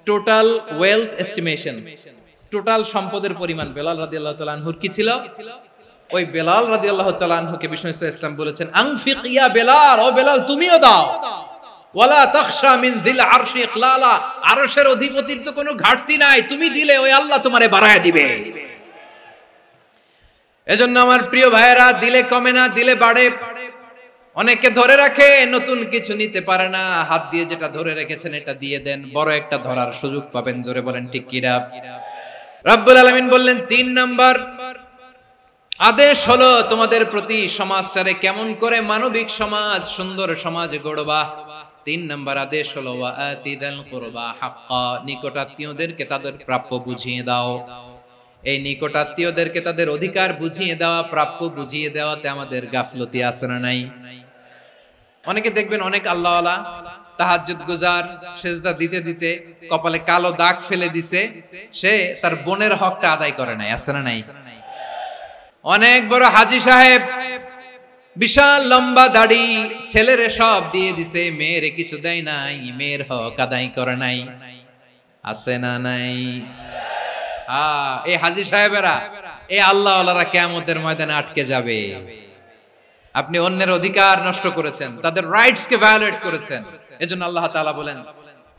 টোটাল ওয়েলথ এস্টিমেশন, টোটাল সম্পদের পরিমাণ বেলাল রাদিয়াল্লাহু তাআলা আনহুর কি ছিল? ওই বেলাল রাদিয়াল্লাহু তাআলা আনহুকে বিষ্ণু ইসলাম বলেছেন আনফিক ইয়া বেলাল, ও বেলাল তুমিও দাও। ওয়ালা তাখশা মিন যিল আরশি ইখলালা, আরশের অধিপতির তো কোনো ঘাটতি নাই, তুমি দিলে ওই আল্লাহ তোমারে বাড়ায় দিবে। এজন্য আমার প্রিয় ভাইয়েরা, দিলে কমে না, দিলে বাড়ে। অনেকে ধরে রাখে, নতুন কিছু নিতে পারে না, হাত দিয়ে যেটা ধরে রেখেছেন এটা দিয়ে দেন, বড় একটা ধরার সুযোগ পাবেন। জোরে বলেন ঠিক কিনা? রব্বুল আলামিন বললেন ৩ নাম্বার আদেশ হলো তোমাদের প্রতি সমাজটারে কেমন করে মানবিক সমাজ, সুন্দর সমাজ গড়বা। ৩ নাম্বার আদেশ হলো ওয়া আতিদাল কুরবা হাক্কা, নিকটাত্মীয়দেরকে তাদের প্রাপ্য বুঝিয়ে দাও। এই নিকটাত্মীয়দেরকে তাদের অধিকার বুঝিয়ে দেওয়া, প্রাপ্য বুঝিয়ে দেওয়াতে আমাদের গাফলতি আছে না নাই? অনেকে দেখবেন অনেক আল্লাহওয়ালা, তাহাজ্জুদ গুজার, সেজদা দিতে দিতে কপালে কালো দাগ ফেলে দিছে, সে তার বোনের হকটা আদায় করে নাই, আছে না নাই? অনেক বড় হাজী সাহেব, বিশাল লম্বা দাড়ি, ছেলেরে সব দিয়ে দিছে, মেয়েরে কিছু দেয় নাই, মেয়ের হক আদায় করে নাই, আছে না নাই? এই হাজী সাহেবেরা, এই আল্লাহওয়ালারা কিয়ামতের ময়দানে আটকে যাবে। আপনি অন্যের অধিকার নষ্ট করেছেন, তাদের রাইটস কে ভায়োলেট করেছেন। এজন্য আল্লাহ তাআলা বলেন,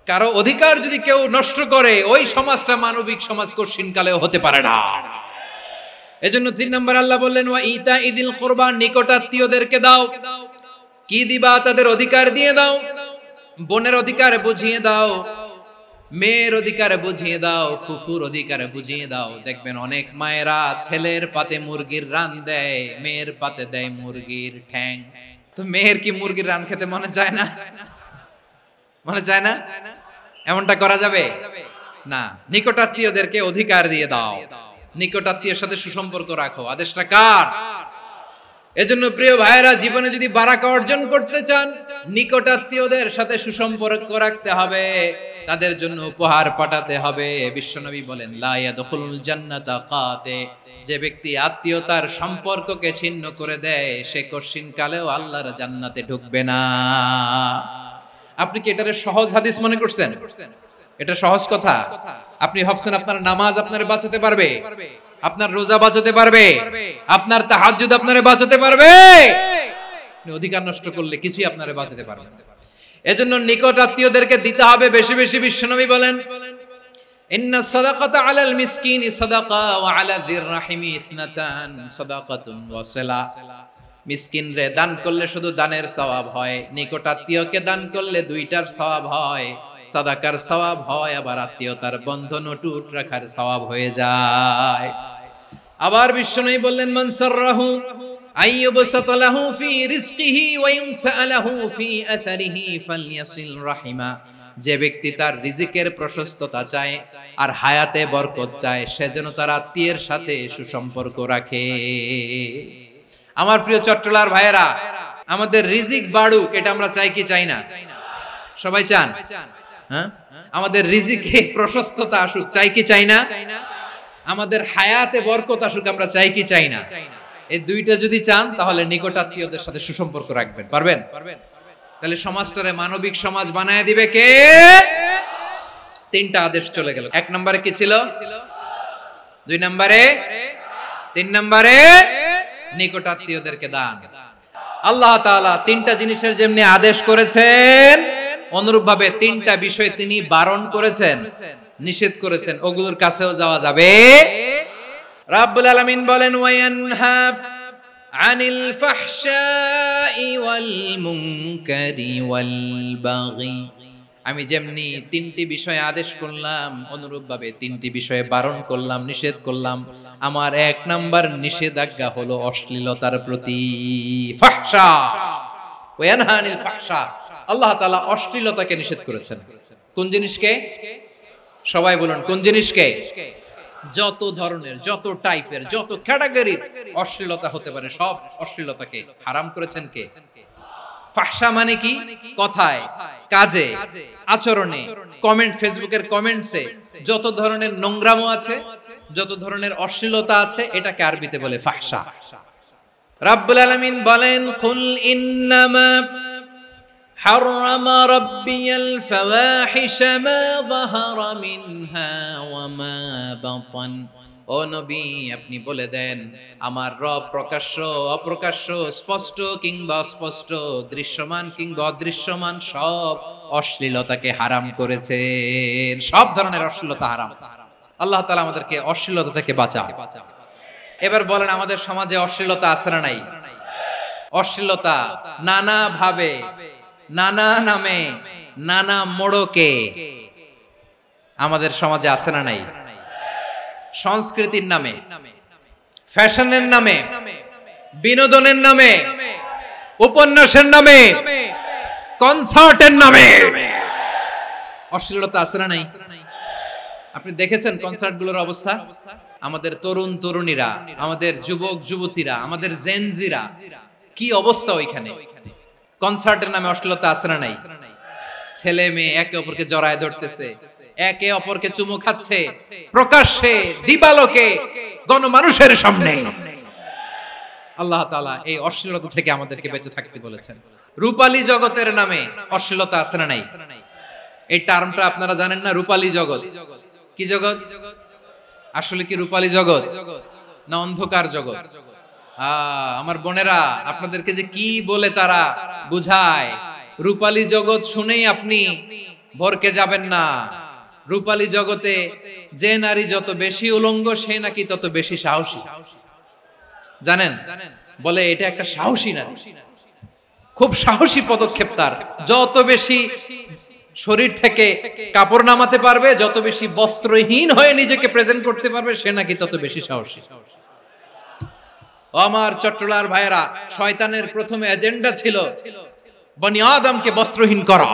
কারো অধিকার যদি কেউ নষ্ট করে, ওই সমাজটা মানবিক সমাজ কঠিনকালেও হতে পারে না। এজন্য ৩ নম্বর আল্লাহ বললেন ওয়া ইতাইদিল কুরবা, নিকটাত্মীয়দেরকে দাও। কি দিবা? তাদের অধিকার দিয়ে দাও। বোনের অধিকার বুঝিয়ে দাও, মেয়ের অধিকার বুঝিয়ে দাও, ফুফুর অধিকার বুঝিয়ে দাও। দেখবেন অনেক মায়েরা ছেলের পাতে মুরগির রান দেয়, মেয়ের পাতে দেয় মুরগির ঠ্যাং। তো মেয়ের কি মুরগির রান খেতে মনে চায় না? মনে চায় না? এমনটা করা যাবে না। নিকটাত্মীয়দেরকে অধিকার দিয়ে দাও, নিকটাত্মীয়ের সাথে সুসম্পর্ক রাখো। আদেশটা কার? এজন্য প্রিয় ভাইয়েরা, জীবনে যদি বারাকা অর্জন করতে চান, নিকটাত্মীয়দের সাথে সুসম্পর্ক রাখতে হবে, তাদের জন্য উপহার পাঠাতে হবে। বিশ্বনবী বলেন লা ইয়াদখুলুল জান্নাতা কাতে, যে ব্যক্তি আত্মীয়তার সম্পর্ককে ছিন্ন করে দেয়, সে কঠিন কালেও আল্লাহর জান্নাতে ঢুকবে না। আপনি কি এটারে সহজ হাদিস মনে করছেন? এটা সহজ কথা? আপনি ভাবছেন আপনার নামাজ আপনারে বাঁচাতে পারবে, আপনার রোজা বাঁচাতে পারবে, আপনার তাহাজ্জুদ আপনারে বাঁচাতে পারবে? অধিকার নষ্ট করলে কিছুই আপনারে বাঁচাতে পারবে না। এজন্য নিকট আত্মীয়দেরকে দিতে হবে বেশি বেশি। বিশ্বনবী বলেন ইন্না সাদাকাতা আলাল মিসকিনি সাদাকা ওয়া আলা যির রাহিমি ইসনাতান সাদাকাতুন ওয়া সিলা। মিসকিনরে দান করলে শুধু দানের সওয়াব হয়, নিকট আত্মীয়কে দান করলে দুইটার সওয়াব হয়, সাদাকার সওয়াব হয়, আবার আত্মীয়তার বন্ধন অটুট রাখার সওয়াব হয়ে যায়। আবার বিশ্বনবী বললেন মান সাররাহু আইয়ুবসাতা লাহু ফি রিজকিহি ওয়া ইনসালাহু ফি আসারিহি ফালইয়াসিল রাহিমা। যে ব্যক্তি তার রিজিকের প্রশস্ততা চায় আর হায়াতে বরকত চায়, সে যেন তার আত্মীয়ের সাথে সুসম্পর্ক রাখে। আমার প্রিয় চট্টলার ভাইয়েরা, আমাদের রিজিক বাড়ুক, এটা আমরা চাই কি চাই না? সবাই চান? হ্যাঁ, আমাদের রিজিকে প্রশস্ততা আসুক, চাই কি চাই না? আমাদের হায়াতে বরকত আসুক, আমরা চাই কি চাই না? এই দুইটা যদি চান তাহলে নিকটাত্মীয়দের সাথে সুসম্পর্ক রাখবেন। পারবেন? তাহলে সমাজটারে মানবিক সমাজ বানায় দিবে কে? তিনটা আদেশ চলে গেল। 1 নম্বরে কি ছিল? 2 নম্বরে, 3 নম্বরে নিকটাত্মীয়দেরকে দান। আল্লাহ তাআলা তিনটা জিনিসের যেমনি আদেশ করেছেন, অনুরূপভাবে তিনটা বিষয় তিনি বারণ করেছেন, নিষেধ করেছেন। ওগুলোর কাছেও যাওয়া যাবে। রাব্বুল আলামিন বলেন, ওয়ায়ানহা আনিল ফাহশাই ওয়াল মুনকারি ওয়াল বাগি। আমি যেমনি তিনটি বিষয়ে আদেশ করলাম, অনুরূপভাবে তিনটি বিষয়ে বারণ করলাম, নিষেধ করলাম। আমার 1 নাম্বার নিষেধাজ্ঞা হলো অশ্লীলতার প্রতি। ফাহশা, ওয়ায়ানহা আনিল ফাহশা, আল্লাহ তাআলা অশ্লীলতাকে নিষেধ করেছেন। কোন জিনিসকে? সবাই বলুন, কোন জিনিসকে? যত ধরনের, যত টাইপের, যত ক্যাটাগরির অশ্লীলতা হতে পারে সব অশ্লীলতাকে হারাম করেছেন কে? ফাহশা মানে কি? কথায়, কাজে, আচরণে, কমেন্ট, ফেসবুকের কমেন্টসে যত ধরনের নোংরামো আছে, যত ধরনের অশ্লীলতা আছে, এটাকে আরবিতে বলে ফাহশা। রাব্বুল আলামিন বলেন, কুল ইন্নামা حرم ربي الفواحش ما ظهر منها وما بطن। ও নবী, আপনি বলে দেন, আমার রব প্রকাশ্য, অপ্রকাশ্য, স্পষ্ট কিংবা অস্পষ্ট, দৃশ্যমান কিংবা অদৃশ্যমান সব অশ্লীলতাকে হারাম করেছেন। সব ধরনের অশ্লীলতা হারাম। আল্লাহ তাআলা আমাদেরকে অশ্লীলতা থেকে বাঁচান। এবার বলেন, আমাদের সমাজে অশ্লীলতা আছে না নাই? অশ্লীলতা নানা ভাবে, নানা নামে, নানা মোড়কে আমাদের সমাজে আছে না নাই? সংস্কৃতির নামে, ফ্যাশনের নামে, বিনোদনের নামে, উপন্যাসের নামে, কনসার্টের নামে অশ্লীলতা আছে না নাই? আপনি দেখেছেন কনসার্টগুলোর অবস্থা? আমাদের তরুণ তরুণীরা, আমাদের যুবক যুবতীরা, আমাদের জেনজিরা, কি অবস্থা ওইখানে? কনসার্টের নামে অশ্লীলতা আছে না নাই? ছেলে মেয়ে একে অপরকে জড়ায় ধরতেছে, একে অপরকে চুমু খাচ্ছে, প্রকাশ্যে, দিবালোকে, গণমানুষের সামনে। আল্লাহ তাআলা এই অশ্লীলতা থেকে আমাদেরকে বেঁচে থাকতে বলেছেন। রূপালী জগতের নামে অশ্লীলতা আছে না নাই? এই টার্মটা আপনারা জানেন না? রূপালী জগৎ কি জগৎ? আসলে কি রূপালী জগৎ না অন্ধকার জগৎ? আমার বোনেরা, আপনাদেরকে যে কি বলে তারা বুঝায়, রূপালী জগৎ শুনেই আপনি ভরকে যাবেন না। রূপালী জগতে যে নারী যত বেশি উলঙ্গ, সে নাকি তত বেশি সাহসী। জানেন? বলে এটা একটা সাহসী নারী, খুব সাহসী পদক্ষেপ তার। যত বেশি শরীর থেকে কাপড় নামাতে পারবে, যত বেশি বস্ত্রহীন হয়ে নিজেকে প্রেজেন্ট করতে পারবে, সে নাকি তত বেশি সাহসী। আমার চট্টলার ভাইয়েরা, শয়তানের প্রথম এজেন্ডা ছিল বনি আদমকে বস্ত্রহীন করা।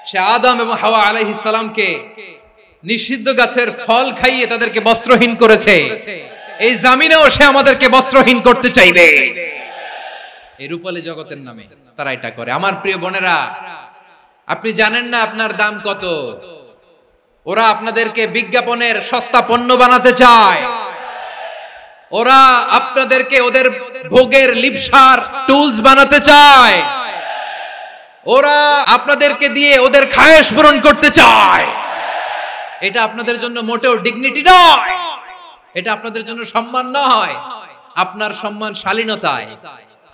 সে আদম এবং হাওয়া আলাইহিস সালামকে নিষিদ্ধ গাছের ফল খাইয়ে তাদেরকে বস্ত্রহীন করেছে। এই জামিনেও সে আমাদেরকে বস্ত্রহীন করতে চাইবে। এই রূপালী জগতের নামে তারা এটা করে। আমার প্রিয় বোনেরা, আপনি জানেন না আপনার দাম কত? ওরা আপনাদেরকে বিজ্ঞাপনের সস্তা পণ্য বানাতে চায়। ওরা আপনাদেরকে ওদের ভোগের লিপসার টুলস বানাতে চায়। ওরা আপনাদেরকে দিয়ে ওদের খায়েশ পূরণ করতে চায়। এটা আপনাদের জন্য মোটেও ডিগনিটি নয়, এটা আপনাদের জন্য সম্মান নয়। আপনার সম্মান শালীনতায়,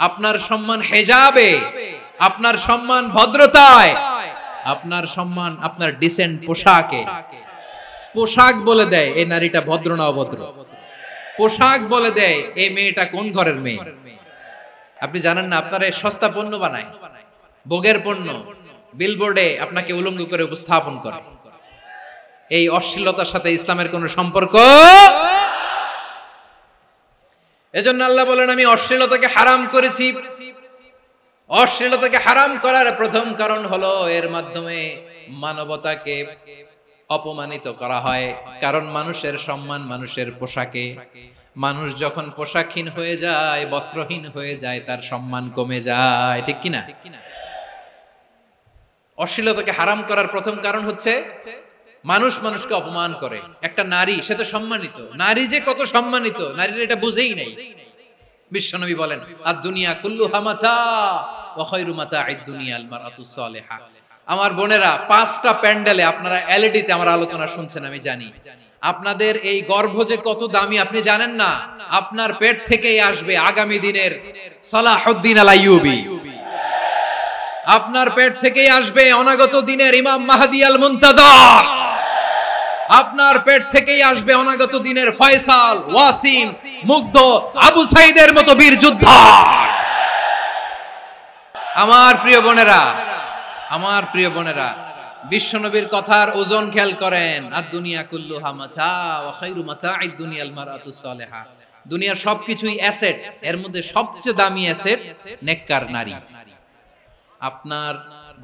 আপনার সম্মান হেজাবে, আপনার সম্মান ভদ্রতায়, আপনার সম্মান আপনার ডিসেন্ট পোশাকে। পোশাক বলে দেয় এই নারীটা ভদ্র না অভদ্র। পোশাক বলে দেয় এই মেয়েটা কোন ঘরের মেয়ে। আপনি জানেন না, আপনারা সস্তা পণ্য বানায়, ভোগের পণ্য, বিলবোর্ডে আপনাকে উলঙ্গ করে উপস্থাপন করে। এই অশ্লীলতার সাথে ইসলামের কোনো সম্পর্ক। এজন্য আল্লাহ বলেন, আমি অশ্লীলতাকে হারাম করেছি। অশ্লীলতাকে হারাম করার প্রথম কারণ হলো এর মাধ্যমে মানবতাকে অপমানিত করা হয়। কারণ মানুষের সম্মান মানুষের পোশাকে। মানুষ যখন পোশাকহীন হয়ে যায়, বস্ত্রহীন হয়ে যায়, তার সম্মান কমে যায়। ঠিক কিনা? অশ্লীলতাকে হারাম করার প্রথম কারণ হচ্ছে মানুষ মানুষকে অপমান করে। একটা নারী, সে তো সম্মানিত, নারী যে কত সম্মানিত নারীর এটা বুঝেই নাই। বিশ্বনবী বলেন আদ-দুনিয়া কুল্লুহা মাতা ওয়া খায়রু মাতা'আদ দুনিয়া আল মারআতুস সালিহা। আমার বোনেরা, 5টা প্যান্ডেলে আপনারা এলইডিতে আমার আলোচনা শুনছেন আমি জানি। আপনাদের এই গর্ভ যে কত দামি আপনি জানেন না। আপনার পেট থেকেই আসবে আগামী দিনের সালাহুদ্দিন আল আইয়ুবী। আপনার পেট থেকেই আসবে অনাগত দিনের ইমাম মাহদী আল মুনতাযর। আপনার পেট থেকেই আসবে অনাগত দিনের ফয়সাল, ওয়াসিম, মুগ্ধ, আবু সাইদের মতো বীর যোদ্ধা। আমার প্রিয় বোনেরা, আমার প্রিয় বোনেরা, বিশ্বনবীর কথার ওজন খেয়াল করেন। আদ-দুনিয়া কুল্লুহা মাতা ওয়া খায়রু মাতা'আদ দুনিয়া আল মারআতুস সালিহা। দুনিয়ার সবকিছুই অ্যাসেট, এর মধ্যে সবচেয়ে দামি অ্যাসেট নেককার নারী। আপনার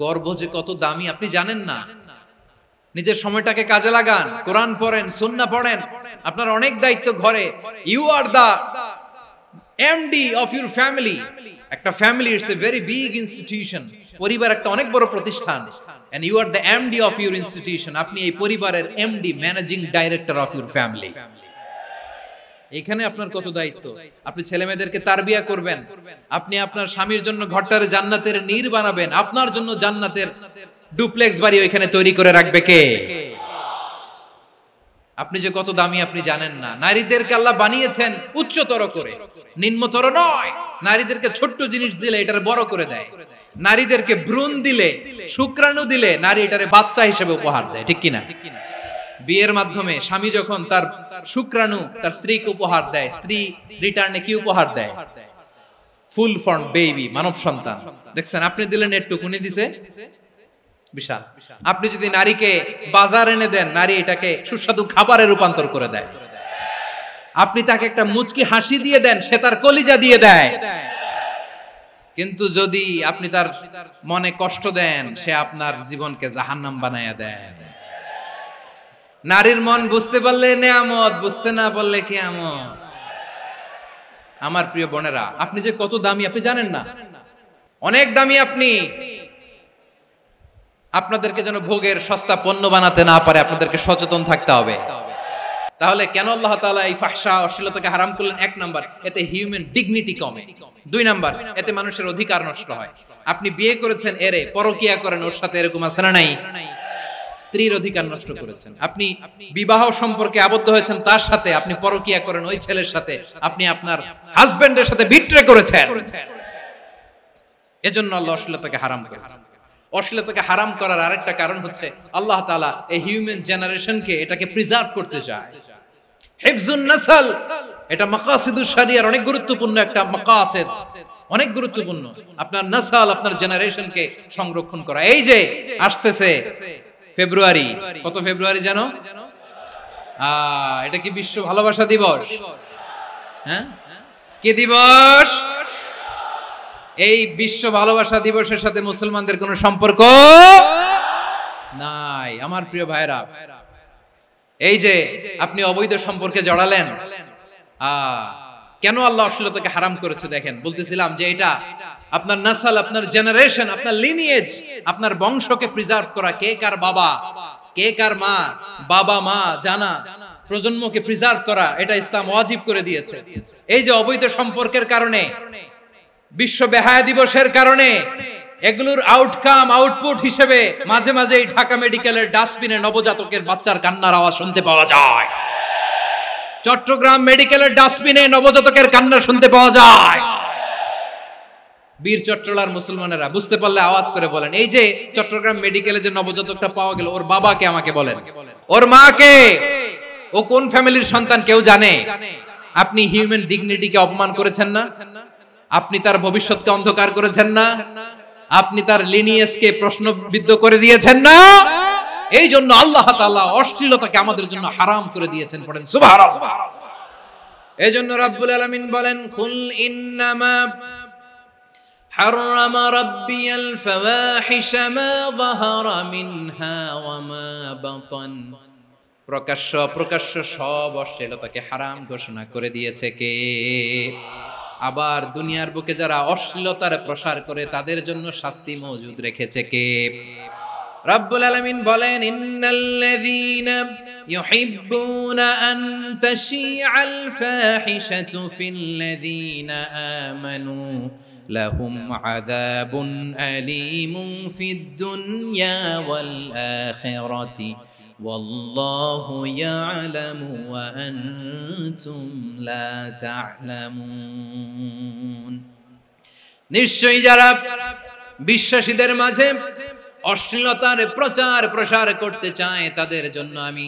গর্ভ যে কত দামি আপনি জানেন না। নিজের সময়টাকে কাজে লাগান, কোরআন পড়েন, সুন্নাহ পড়েন। আপনার অনেক দায়িত্ব ঘরে। You are the MD of your family. একটা family it's a very big institution. পরিবার একটা অনেক বড় প্রতিষ্ঠান। And you are the MD of your institution. আপনি এই পরিবারের MD, managing director of your family. এখানে আপনার কত দায়িত্ব। আপনি ছেলে মেয়েদেরকে তারবিয়া করবেন। আপনি আপনার স্বামীর জন্য ঘরটারে জান্নাতের নীর বানাবেন। আপনার জন্য জান্নাতের ডুপ্লেক্স বাড়ি ওইখানে তৈরি করে রাখবে কে? আপনি যে কত দামি আপনি জানেন না। নারীদেরকে আল্লাহ বানিয়েছেন উচ্চতর করে, নিম্নতর নয়। নারীদেরকে ছোট্ট জিনিস দিলে এটারে বড় করে দেয়। নারীদেরকে ভ্রূণ দিলে, শুক্রাণু দিলে নারী এটারে বাচ্চা হিসেবে উপহার দেয়, ঠিক কিনা? বিয়ের মাধ্যমে স্বামী যখন তার শুক্রাণু তার স্ত্রীকে উপহার দেয়, স্ত্রী রিটার্নে কি উপহার দেয়? ফুল ফর্ম বেবি, মানব সন্তান। দেখছেন, আপনি দিলেন একটু, উনি দিছে বিশাল। আপনি যদি নারীকে বাজার এনে দেন, নারী এটাকে সুস্বাদু খাবারে রূপান্তর করে দেয়। আপনি তাকে একটা মুচকি হাসি দিয়ে দেন, সে তার কলিজা দিয়ে দেয়। কিন্তু যদি আপনি তার মনে কষ্ট দেন, সে আপনার জীবনকে জাহান্নাম বানায়া দেয়। নারীর মন বুঝতে পারলে নেয়ামত, বুঝতে না পারলে কিয়ামত। আমার প্রিয় বোনেরা, আপনি যে কত দামি আপনি জানেন না। অনেক দামি আপনি। আপনাদেরকে যেন ভোগের সস্তা পণ্য বানাতে না পারে, আপনাদেরকে সচেতন থাকতে হবে। তাহলে কেন আল্লাহ তাআলা এই ফাহশা, অশ্লীলতাকে হারাম করলেন? 1 নাম্বার, এতে হিউম্যান ডিগনিটি কমে। 2 নাম্বার, এতে মানুষের অধিকার নষ্ট হয়। আপনি বিয়ে করেছেন, এরে পরকিয়া করেন, ওর সাথে এরকম আছে না নাই? স্ত্রীর অধিকার নষ্ট করেছেন। আপনি বিবাহ সম্পর্কে আবদ্ধ হয়েছেন তার সাথে, আপনি পরকিয়া করেন ওই ছেলের সাথে, আপনি আপনার হাজবেন্ডের সাথে বিট্রে করেছেন। এজন্য আল্লাহ অশ্লীলতাকে হারাম করেছেন। অশ্লীলতাকে হারাম করার আরেকটা কারণ হচ্ছে আল্লাহ তাআলা এই হিউম্যান জেনারেশনকে এটাকে প্রিজার্ভ করতে চায়। হিফজুন নাসল, এটা মাকাসিদুশ শরিয়ার অনেক গুরুত্বপূর্ণ একটা মাকাসিদ, অনেক গুরুত্বপূর্ণ। আপনার নাসল, আপনার জেনারেশনকে সংরক্ষণ করা। এই যে আসতেছে ফেব্রুয়ারি, কত ফেব্রুয়ারি জানো? এটা কি বিশ্ব ভালোবাসা দিবস? হ্যাঁ, কি দিবস? এই বিশ্ব ভালোবাসা দিবসের সাথে মুসলমানদের কোনো সম্পর্ক নাই। আমার প্রিয় ভাইরা, এই যে আপনি অবৈধ সম্পর্কে জড়ালেন, কেন আল্লাহ অশ্লীলতাকে হারাম করেছে দেখেন। বলতেছিলাম যে এটা আপনার নাসল, আপনার জেনারেশন, আপনার লিনিয়েজ, আপনার বংশকে প্রিজার্ভ করা। কে কার বাবা, কে কার মা, বাবা মা জানা, প্রজন্মকে প্রিজার্ভ করা, এটা ইসলাম ওয়াজিব করে দিয়েছে। এই যে অবৈধ সম্পর্কের কারণে, বিশ্ব বেহায়া দিবসের কারণে, এগুলোর আউটকাম, আউটপুট হিসেবে মাঝে মাঝে এই ঢাকা মেডিকেলের ডাস্টবিনে নবজাতকের বাচ্চার কান্নার আওয়াজ শুনতে পাওয়া যায়। চট্টগ্রাম মেডিকেলের ডাস্টবিনে নবজাতকের কান্না শুনতে পাওয়া যায়। বীর চট্টলার মুসলমানেরা বুঝতে পারলে আওয়াজ করে বলেন, এই যে চট্টগ্রাম মেডিকেলে যে নবজাতকটা পাওয়া গেল, ওর বাবাকে আমাকে বলেন, ওর মাকে, ও কোন ফ্যামিলির সন্তান কেউ জানে? আপনি হিউম্যান ডিগনিটিকে অপমান করেছেন না? আপনি তার ভবিষ্যৎকে অন্ধকার করেছেন না? আপনি তার লিনিয়েজকে প্রশ্নবিদ্ধ করে দিয়েছেন না? এই জন্য আল্লাহ তাআলা অশ্লীলতাকে আমাদের জন্য হারাম করে দিয়েছেন। পড়েন সুবহানাল্লাহ। এই জন্য রব্বুল আলামিন বলেন, কুল ইন্নামা হারাম রাব্বিয়াল ফাওয়াহিশা মা যাহারা মিনহা ওয়া মা বাতান। প্রকাশ্য অপ্রকাশ্য সব অশ্লীলতাকে হারাম ঘোষণা করে দিয়েছে কে? আবার দুনিয়ার বুকে যারা অশ্লীলতার প্রসার করে তাদের জন্য শাস্তি মজুদ রেখেছে কে? রব্বুল আলামিন বলেন, ইন্নাল্লাযীনা ইউহিব্বুনা আন তাশিআল ফাহিশাতু ফিল্লাযীনা আমানু লাহুম আযাবুন আলীমুন ফিদ দুনিয়া ওয়াল আখিরাতি ওয়াল্লাহু ইয়ালামু ওয়া আনতুম লা তা'লামুন। নিশ্চয়ই যারা বিশ্বাসীদের মাঝে অশ্লীলতার প্রচার প্রসার করতে চায় তাদের জন্য আমি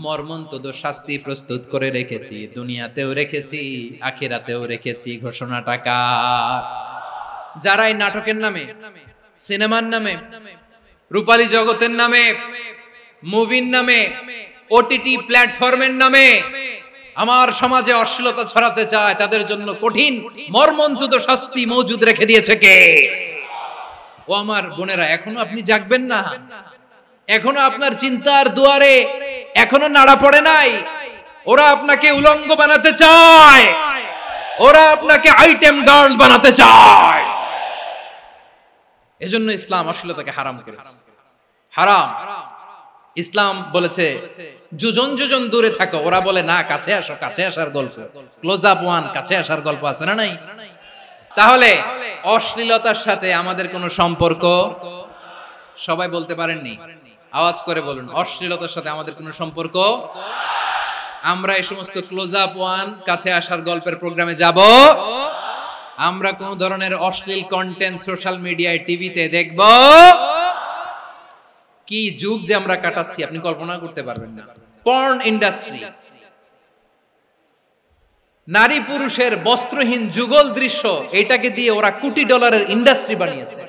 মর্মন্তুদ শাস্তি প্রস্তুত করে রেখেছি, দুনিয়াতেও রেখেছি, আখিরাতেও রেখেছি। ঘোষণাটা কার? যারা এই নাটকের নামে, সিনেমার নামে, রূপালী জগতের নামে, মুভির নামে, ওটিটি প্ল্যাটফর্মের নামে আমার সমাজে অশ্লীলতা ছড়াতে চায় তাদের জন্য কঠিন মর্মন্তুদ শাস্তি মজুদ রেখে দিয়েছে কে? ও আমার বোনেরা, এখনো আপনি জাগবেন না? এখনো আপনার চিন্তার দুয়ারে এখনো নাড়া পড়ে নাই? ওরা আপনাকে উলঙ্গ বানাতে চায়, ওরা আপনাকে আইটেম গার্ল বানাতে চায়। এজন্য ইসলাম অশ্লীলতাকে হারাম করেছে। হারাম। ইসলাম বলেছে যোজন যোজন দূরে থাকো, ওরা বলে না কাছে আসো, কাছে আসার গল্প, ক্লোজ আপ ওয়ান, কাছে আসার গল্প আছে না নাই? তাহলে অশ্লীলতার সাথে আমাদের কোনো সম্পর্ক? সবাই বলতে পারেননি, আওয়াজ করে বলুন, অশ্লীলতার সাথে আমাদের কোনো সম্পর্ক? আমরা এই সমস্ত ক্লোজ আপ ওয়ান, কাছে আসার গল্পের প্রোগ্রামে যাব? আমরা কোন ধরনের অশ্লীল কন্টেন্ট সোশ্যাল মিডিয়ায়, টিভিতে দেখব? কি যুগ যে আমরা কাটাচ্ছি আপনি কল্পনা করতে পারবেন না। পর্ন ইন্ডাস্ট্রি, নারী পুরুষের বস্ত্রহীন যুগল দৃশ্য, এটাকে দিয়ে ওরা কোটি ডলারের ইন্ডাস্ট্রি বানিয়েছে।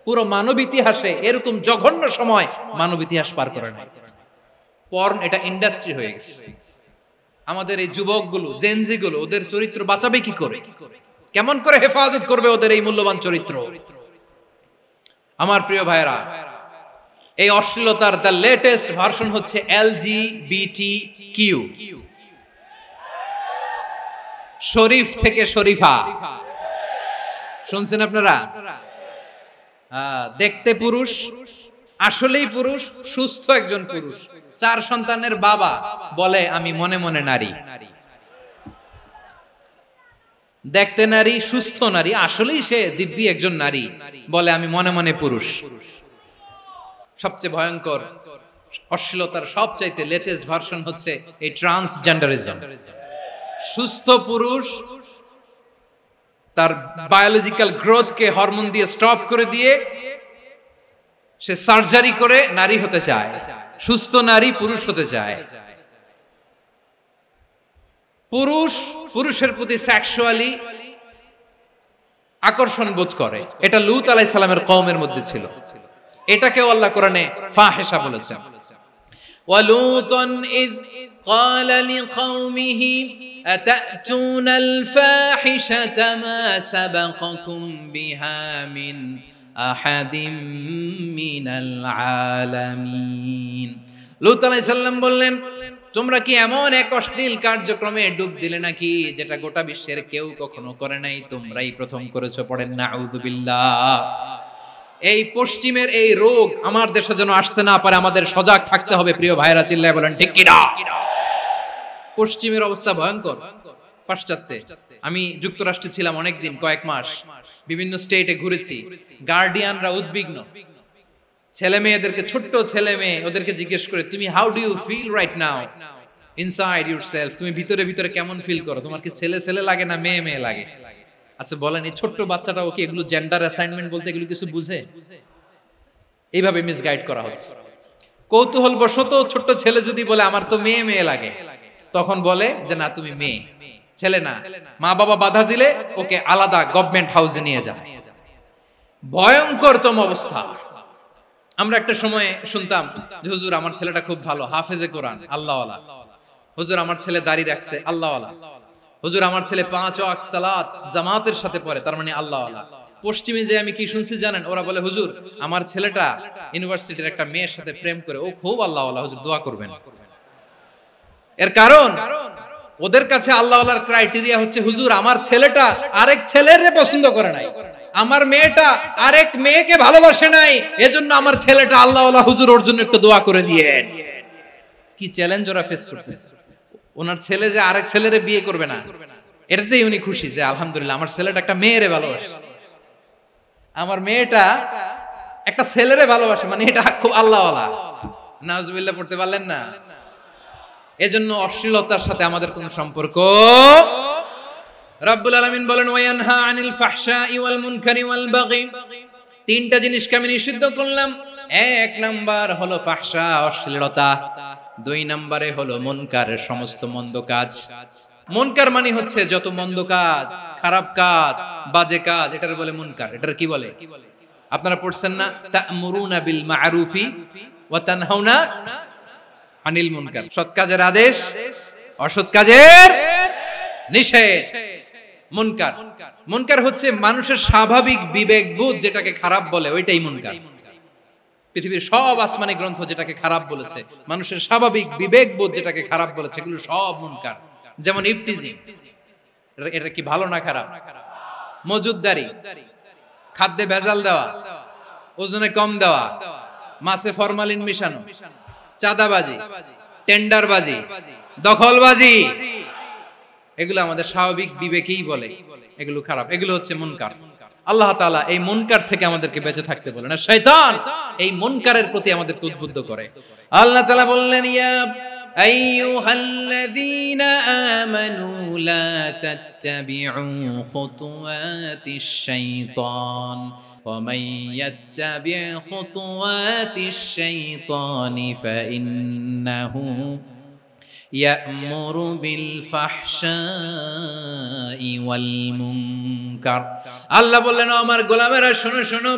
পুরো মানব ইতিহাসে এরকম জঘন্য সময় মানব ইতিহাস পার করে নাই। পর্ন এটা ইন্ডাস্ট্রি হয়ে গেছে। আমাদের এই যুবকগুলো, জেনজি গুলো, ওদের চরিত্র বাঁচাবে কি করে? কেমন করে হেফাজত করবে ওদের এই মূল্যবান চরিত্র? আমার প্রিয় ভাইরা, এই অশ্লীলতার দ্য লেটেস্ট ভার্সন হচ্ছে LGBTQ, শরীফ থেকে শরীফা। শুনছেন আপনারা? দেখতে পুরুষ, আসলেই পুরুষ, সুস্থ একজন পুরুষ, 4 সন্তানের বাবা, বলে আমি মনে মনে নারী। দেখতে নারী, সুস্থ নারী, আসলেই সে দিব্যি একজন নারী, বলে আমি মনে মনে পুরুষ। সবচেয়ে ভয়ঙ্কর অশ্লীলতার সবচাইতে লেটেস্ট ভার্সন হচ্ছে এই ট্রান্সজেন্ডারিজম। সুস্থ পুরুষ তার বায়োলজিক্যাল গ্রোথকে হরমোন দিয়ে স্টপ করে দিয়ে সে সার্জারি করে নারী হতে চায়, সুস্থ নারী পুরুষ হতে চায়। পুরুষ পুরুষের প্রতি সেক্সুয়ালি আকর্ষণ বোধ করে, এটা লূত আলাইহিস সালামের কওমের মধ্যে ছিল। এটাকেও আল্লাহ কোরআনে ফাহিশা বলেছেন। ওয়ালুতান ইয قال لقومه أتأتون الفاحشة ما سبقكم بها من أحد من العالمين। লূত আলাইহিস সালাম বললেন, তোমরা কি এমন এক অশ্লীল কার্যক্রমে ডুব দিলে নাকি যেটা গোটা বিশ্বের কেউ কখনো করে নাই, তোমরাই প্রথম করেছো। পড়েন নাউযুবিল্লাহ। এই পশ্চিমের এই রোগ আমার দেশে যেন আসতে না পারে, আমাদের সজাগ থাকতে হবে। প্রিয় ভাইরা চিল্লায় বলেন ঠিক কি না? পশ্চিমের অবস্থা ভয়ঙ্কর। পাশ্চাত্যে, আমি যুক্তরাষ্ট্রে ছিলাম অনেকদিন, কয়েক মাস, বিভিন্ন স্টেটে ঘুরেছি। গার্ডিয়ানরা উদ্বিগ্ন, ছেলে মেয়েদেরকে, ছোট্ট ছেলে মেয়ে, ওদেরকে জিজ্ঞেস করে তুমি how do you feel right now inside yourself, তুমি ভিতরে ভিতরে কেমন ফিল করো, তোমার কি ছেলে ছেলে লাগে না মেয়ে মেয়ে লাগে? আচ্ছা বলেন, এই ছোট্ট বাচ্চাটা ওকে এগুলো জেন্ডার অ্যাসাইনমেন্ট বলতে এগুলো কিছু বুঝে? এইভাবে মিসগাইড করা হচ্ছে। কৌতূহল বশত ছোট্ট ছেলে যদি বলে আমার তো মেয়ে মেয়ে লাগে, তখন বলে যে না তুমি মেয়ে, ছেলে না। মা বাবা বাধা দিলে ওকে আলাদা গভর্নমেন্ট হাউসে নিয়ে যায়। ভয়ঙ্করতম অবস্থা। আমরা একটা সময় শুনতাম যে হুজুর আমার ছেলেটা খুব ভালো, হাফেজে কোরআন, আল্লাহওয়ালা। হুজুর আমার ছেলে দাড়ি রাখছে, আল্লাহওয়ালা। হুজুর আমার ছেলে 5 ওয়াক্ত সালাত জামাতের সাথে পড়ে, তার মানে আল্লাহওয়ালা। পশ্চিমে যে আমি কি শুনছি জানেন? ওরা বলে হুজুর আমার ছেলেটা ইউনিভার্সিটির একটা মেয়ের সাথে প্রেম করে, ও খুব আল্লাহওয়ালা, হুজুর দোয়া করবেন। এর কারণ ওদের কাছে আল্লাহওয়ালার ক্রাইটেরিয়া হচ্ছে হুজুর আমার ছেলেটা আরেক ছেলের পছন্দ করে নাই, আমার মেয়েটা আরেক মেয়েকে ভালোবাসে নাই, এজন্য আমার ছেলেটা আল্লাহওয়ালা, হুজুর ওর জন্য একটু দোয়া করে দিয়েন। কি চ্যালেঞ্জ ওরা ফেস করতেছে। ওনার ছেলে যে আরেক ছেলেরে বিয়ে করবে না, এটাতেই উনি খুশি যে আলহামদুলিল্লাহ আমার ছেলেটা একটা মেয়েরে ভালোবাসে, আমার মেয়েটা একটা ছেলেরে ভালোবাসে, মানে এটা খুব আল্লাহওয়ালা। নাউজুবিল্লাহ পড়তে পারলেন না? এজন্য অশ্লীলতার সাথে আমাদের কোনো সম্পর্ক। রব্বুল আলামিন বলেন ওয়ায়ানহা আনিল ফাহশাই ওয়াল মুনকারি ওয়াল বাগি, তিনটা জিনিসকে আমি নিষিদ্ধ করলাম। এক নাম্বার হলো ফাহশা, অশ্লীলতা। দুই নম্বরে হলো মুনকার, সমস্ত মন্দ কাজ। মুনকার মানে হচ্ছে যত মন্দ কাজ, খারাপ কাজ, বাজে কাজ, এটার বলে মুনকার। এটার কি বলে? আপনারা পড়ছেন না, তা'মুরুনা বিল মা'রুফি ওয়া তানহাউনা আনিল মুনকার। সৎ কাজের আদেশ, অসৎ কাজের নিষেধ। মুনকার, মুনকার হচ্ছে মানুষের স্বাভাবিক বিবেকবোধ যেটাকে খারাপ বলে, ওইটাই মুনকার। পৃথিবীর সব আসমানি গ্রন্থ যেটাকে খারাপ বলেছে, মানুষের স্বাভাবিক বিবেকবোধ যেটাকে খারাপ বলেছে, এগুলো সব মুনকার। যেমন ইফতিজিং, এটা কি ভালো না খারাপ? মজুদদারি, খাদ্যে ভেজাল দেওয়া, ওজনে কম দেওয়া, মাছে ফরমালিন মিশানো, চাঁদাবাজি, টেন্ডারবাজি, দখলবাজি, এগুলো আমাদের স্বাভাবিক বিবেকেই বলে এগুলো খারাপ, এগুলো হচ্ছে মুনকার। আল্লাহ তাআলা এই মুনকার থেকে আমাদেরকে বেঁচে থাকতে বলেন, আর শয়তান এই মুনকারের প্রতি আমাদেরকে উদ্বুদ্ধ করে। আল্লাহ তাআলা বললেন, ইয়া আইয়ুহাল্লাযীনা আমানু লা তাত্তাবিউ খুতুওয়াতিশ শাইতান ওয়া মান ইয়াত্তাবি' খুতুওয়াতিশ শাইতানি ফাইন্নাহু ইয়া'মুরু বিল ফাহশাই ওয়াল মুনকার। আল্লাহ বললেন, আমার গোলামেরা শোনো শোনো,